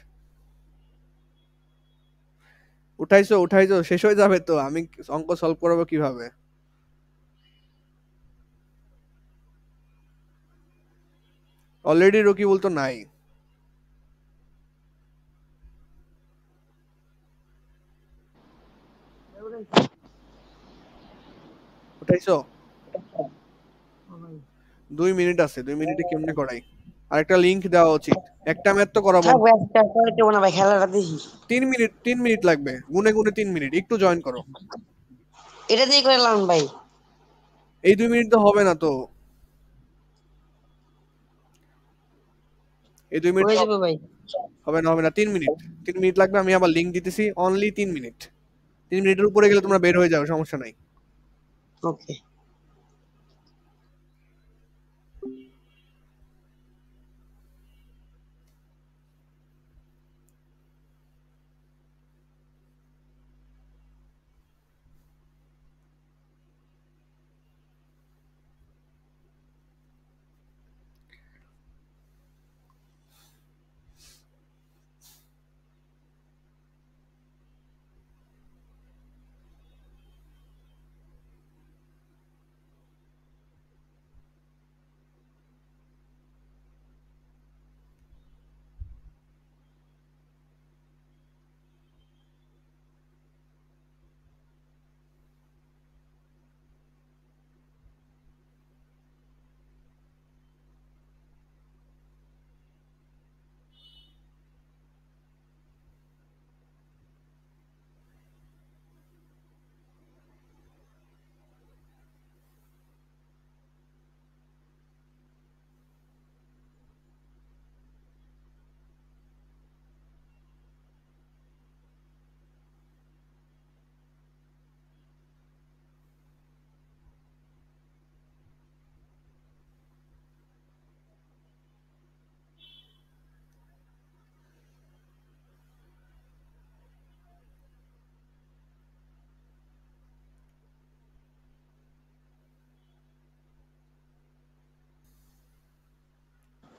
উঠাইছো উঠাইছো, শেষ হয়ে যাবে তো, আমি অঙ্ক সলভ করবো কিভাবে? অলরেডি রকিবুল তো নাই। উঠাইছো? 2 মিনিট আছে, 2 মিনিটে কেমনে করাই? আর একটা লিংক দেওয়া উচিত, একটা ম্যাথ তো করাবো। থাকবে একটা কয়টা মনে ভাই খেলাটা দেখি। 3 মিনিট, 3 মিনিট লাগবে, গুনে গুনে 3 মিনিট, একটু জয়েন করো। এটা দিয়ে করলাম ভাই। এই 2 মিনিট তো হবে না তো, এই 2 মিনিট হয়ে তো যাবে ভাই। হবে না, হবে না। 3 মিনিট, 3 মিনিট লাগবে। আমি আবার লিংক দিতেছি, অনলি 3 মিনিট। 3 মিনিটের উপরে গেলে তোমরা বের হয়ে যাও, সমস্যা নাই। ওকে।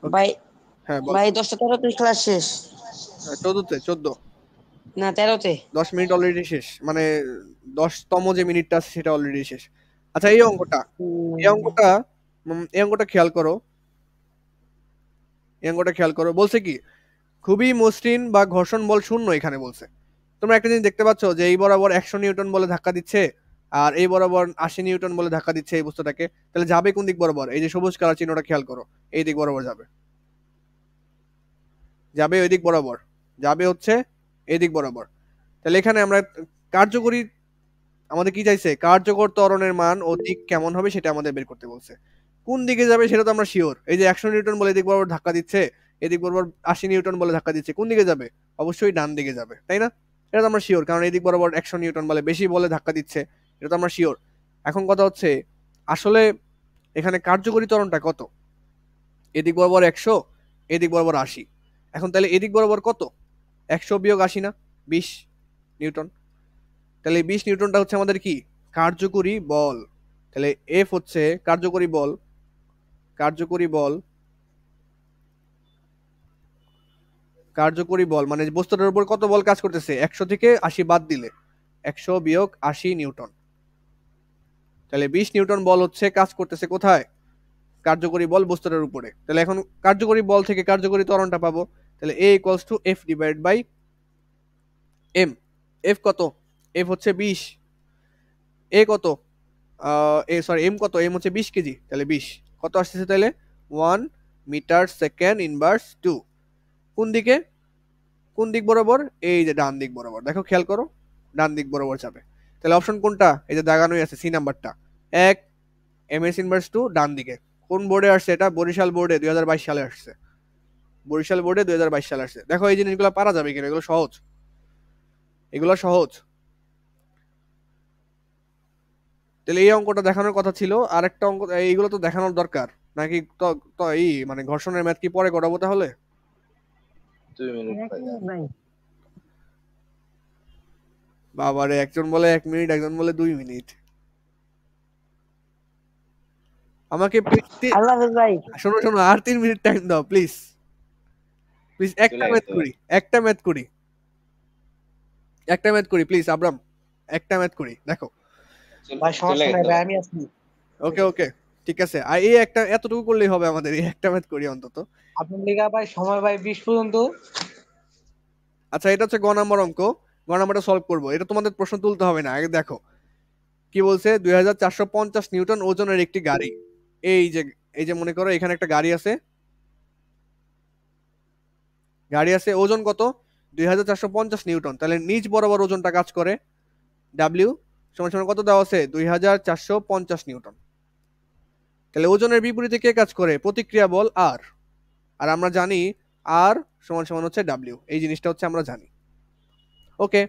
ওকে, ভাই হ্যাঁ বল। ভাই 10টা 13তে ক্লাস শেষ। 14 না 13তে। 10 মিনিট অলরেডি শেষ, মানে 10তম যে মিনিটটা আছে সেটা অলরেডি শেষ। আচ্ছা এই অঙ্কটা, এই অঙ্কটা এই অঙ্কটা খেয়াল করো, এই অঙ্কটা খেয়াল করো। বলছে কি খুবই মসৃণ বা ঘর্ষণ বল শূন্য এখানে বলছে। তোমরা একটা জিনিস দেখতে পাচ্ছ যে এই বরাবর 100 নিউটন বলে ধাক্কা দিচ্ছে, আর এই বরাবর 80 নিউটন বলে ধাক্কা দিচ্ছে এই বস্তুটাকে। তাহলে যাবে কোন দিক বরাবর? এই যে সবুজ কালার চিহ্নটা খেয়াল করো, এই দিক বরাবর যাবে, যাবে ওই দিক বরাবর, যাবে হচ্ছে এই দিক বরাবর। তাহলে এখানে আমরা কার্যকরী, আমাদের কি চাইছে? কার্যকর ত্বরণের মান ও দিক কেমন হবে সেটা আমাদের বের করতে বলছে। কোন দিকে যাবে সেটা তো আমরা শিওর, এই যে 100 নিউটন বলে এদিক বরাবর ধাক্কা দিচ্ছে, এদিক বরাবর 80 নিউটন বলে ধাক্কা দিচ্ছে, কোন দিকে যাবে? অবশ্যই ডান দিকে যাবে, তাই না? এটা তো আমরা শিওর, কারণ এদিক বরাবর 100 নিউটন বলে বেশি বলে ধাক্কা দিচ্ছে, এটা তো আমরা শিওর। এখন কথা হচ্ছে আসলে এখানে কার্যকরী ত্বরণটা কত? এদিক বরাবর 100, এদিক বরাবর 80। এখন তাহলে এদিক বরাবর কত? 100 বিয়োগ 80 না 20 নিউটন। তাহলে এই 20 নিউটনটা হচ্ছে আমাদের কি? কার্যকরী বল। তাহলে এফ হচ্ছে কার্যকরী বল, কার্যকরী বল, কার্যকরী বল মানে বস্তুটার উপর কত বল কাজ করতেছে? 100 থেকে 80 বাদ দিলে 100 বিয়োগ 80 নিউটন। তাহলে 20 নিউটন বল হচ্ছে কাজ করতেছে কোথায়? কার্যকরী বল বস্তুটার উপরে। তাহলে এখন কার্যকরী বল থেকে কার্যকরী ত্বরণটা পাবো। তাহলে A equals to F divide by M. F কত? এফ হচ্ছে 20, এ কত? এম কত? এম হচ্ছে 20 কেজি, তাহলে 20 কত আসতেছে তাহলে? 1 মিটার সেকেন্ড ইনভার্স 2। কোন দিকে? কোন দিক বরাবর? এই যে ডান দিক বরাবর, দেখো খেয়াল করো, ডান দিক বরাবর যাবে। তাহলে অপশন কোনটা? এই যে দাগানোই আছে, সি নাম্বারটা। 1 ms ইনভার্স 2 ডান দিকে। কোন বোর্ডে আসছে এটা? বরিশাল বোর্ডে 2022 সালে আসছে, বরিশাল বোর্ডে 2022 সালে আসছে। দেখো এই জিনিসগুলো পারা যাবে কিনা, এগুলো সহজ, এগুলো সহজ। তাহলে এই অঙ্কটা দেখানোর কথা ছিল, আর একটা অঙ্ক এইগুলো তো দেখানোর দরকার নাকি? তো তো এই মানে ঘর্ষণের ম্যাথ কি পরে করাবো তাহলে? 2 মিনিট ভাই। ভাই বাবারে, একজন বলে 1 মিনিট, একজন বলে 2 মিনিট। আমাকে আল্লাহ হাফেজ ভাই। শোনো শোনো, আর 3 মিনিট টাইম দাও প্লিজ, প্লিজ। একটা চলে ম্যাথ গেছে ভাই। করি, একটা ম্যাথ করি, একটা ম্যাথ করি প্লিজ আব্রাম, একটা ম্যাথ করি দেখো। ভাই চলে সমস্যা নাই গেছে ভাই, ভাই। আমি আছি। ওকে ওকে, ঠিক আছে। আর এই একটা এতটুকু করলেই হবে আমাদের, এই একটা ম্যাথ করি অন্তত। আপনার লিগা ভাই সময় ভাই 20 পর্যন্ত। আচ্ছা এটা হচ্ছে গ নাম্বার অঙ্ক, গ নাম্বারটা সলভ করবো। এটা তোমাদের প্রশ্ন তুলতে হবে না, আগে দেখো কি বলছে। 2450 নিউটন ওজনের একটি গাড়ি, এই যে, এই যে মনে করো এখানে একটা গাড়ি আছে, গাড়ি আছে, ওজন কত? 2450 নিউটন। তাহলে নিচ বরাবর ওজনটা কাজ করে ডাব্লিউ সমান সমান কত দেওয়া আছে? 2450 নিউটন। তাহলে ওজনের বিপরীতে কে কাজ করে? প্রতিক্রিয়া বল আর, আর আমরা জানি আর সমান সমান হচ্ছে ডাব্লিউ, এই জিনিসটা হচ্ছে আমরা জানি। ওকে,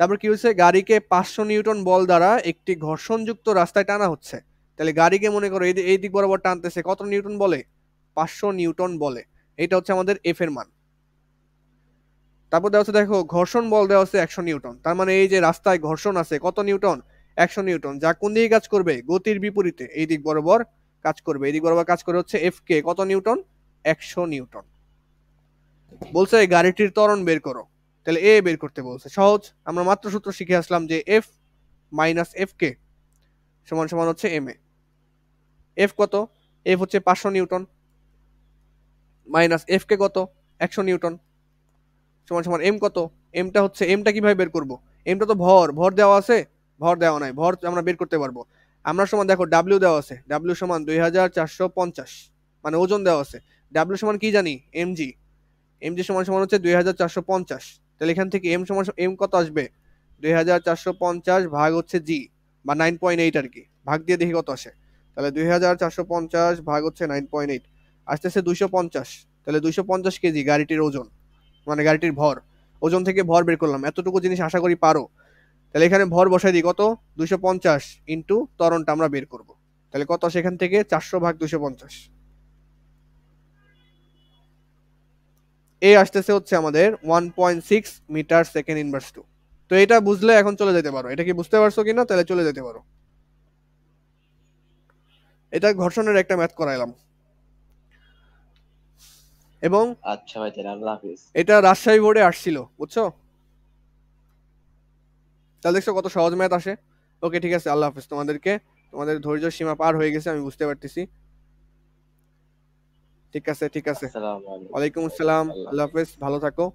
তারপর কি হচ্ছে? গাড়িকে 500 নিউটন বল দ্বারা একটি ঘর্ষণযুক্ত রাস্তায় টানা হচ্ছে। তাহলে গাড়িকে মনে করো এই দিক বরাবর টানতেছে, কত নিউটন বলে? 500 নিউটন বলে। এটা হচ্ছে আমাদের এফ এর মান। তারপর দেওয়া হচ্ছে দেখো ঘর্ষণ বল দেওয়া হচ্ছে 100 নিউটন। তার মানে এই যে রাস্তায় ঘর্ষণ আছে কত নিউটন? 100 নিউটন, যা কোন দিকে কাজ করবে? গতির বিপরীতে, এই দিক বরাবর কাজ করবে। এই দিক বরাবর কাজ করে হচ্ছে এফ কে কত নিউটন? 100 নিউটন। বলছে গাড়িটির ত্বরণ বের করো। তাহলে এ বের করতে বলছে, সহজ, আমরা মাত্র সূত্র শিখে আসলাম যে এফ মাইনাস এফ কে সমান সমান হচ্ছে এম এ। এফ কত? এফ হচ্ছে 500 নিউটন মাইনাস এফ কে কত? 100 নিউটন সমান সমান এম কত? এমটা হচ্ছে, এমটা কিভাবে বের করব? এমটা তো ভর, ভর দেওয়া আছে, ভর দেওয়া নাই, ভর আমরা বের করতে পারবো। আমরা সমান দেখো ডাব্লিউ দেওয়া আছে, ডাব্লিউ সমান 2450, মানে ওজন দেওয়া আছে। ডাব্লিউ সমান কি জানি? এমজি, এমজি সমান সমান হচ্ছে 2450। তাহলে এখান থেকে এম সমান এম কত আসবে? 2450 ভাগ হচ্ছে জি, বা 9.8 আর কি, ভাগ দিয়ে দেখি কত আসে। তাহলে 2450 ভাগ হচ্ছে 9.8, আসতেছে 250। তাহলে 250 কেজি গাড়িটির ওজন, মানে গাড়িটির ভর। ওজন থেকে ভর বের করলাম, এতটুকু জিনিস আশা করি পারো। তাহলে এখানে ভর বসাই দিই, কত? 250 ইন্টু ত্বরণটা আমরা বের করব। তাহলে কত আসে এখান থেকে? 400 ভাগ 250। এই আসতেছে হচ্ছে আমাদের 1.6 মিটার সেকেন্ড ইনভার্স 2। তো এটা বুঝলে এখন চলে যেতে পারো। এটা কি বুঝতে পারছো কিনা? তাহলে চলে যেতে পারো। এটা ঘর্ষণের একটা ম্যাথ করাইলাম। এবং আচ্ছা ভাই তাহলে আল্লাহ হাফিজ। এটা রাজশাহী বোর্ডে আসছিল, বুঝছো? তাহলে দেখছো কত সহজ ম্যাথ আসে। ওকে ঠিক আছে, আল্লাহ হাফিজ তোমাদেরকে। তোমাদের ধৈর্য সীমা পার হয়ে গেছে, আমি বুঝতে পারতেছি। ঠিক আছে ঠিক আছে, আসসালামু আলাইকুম। ওয়ালাইকুম আসসালাম, আল্লাহ আল্লাহ হাফিজ, ভালো থাকো।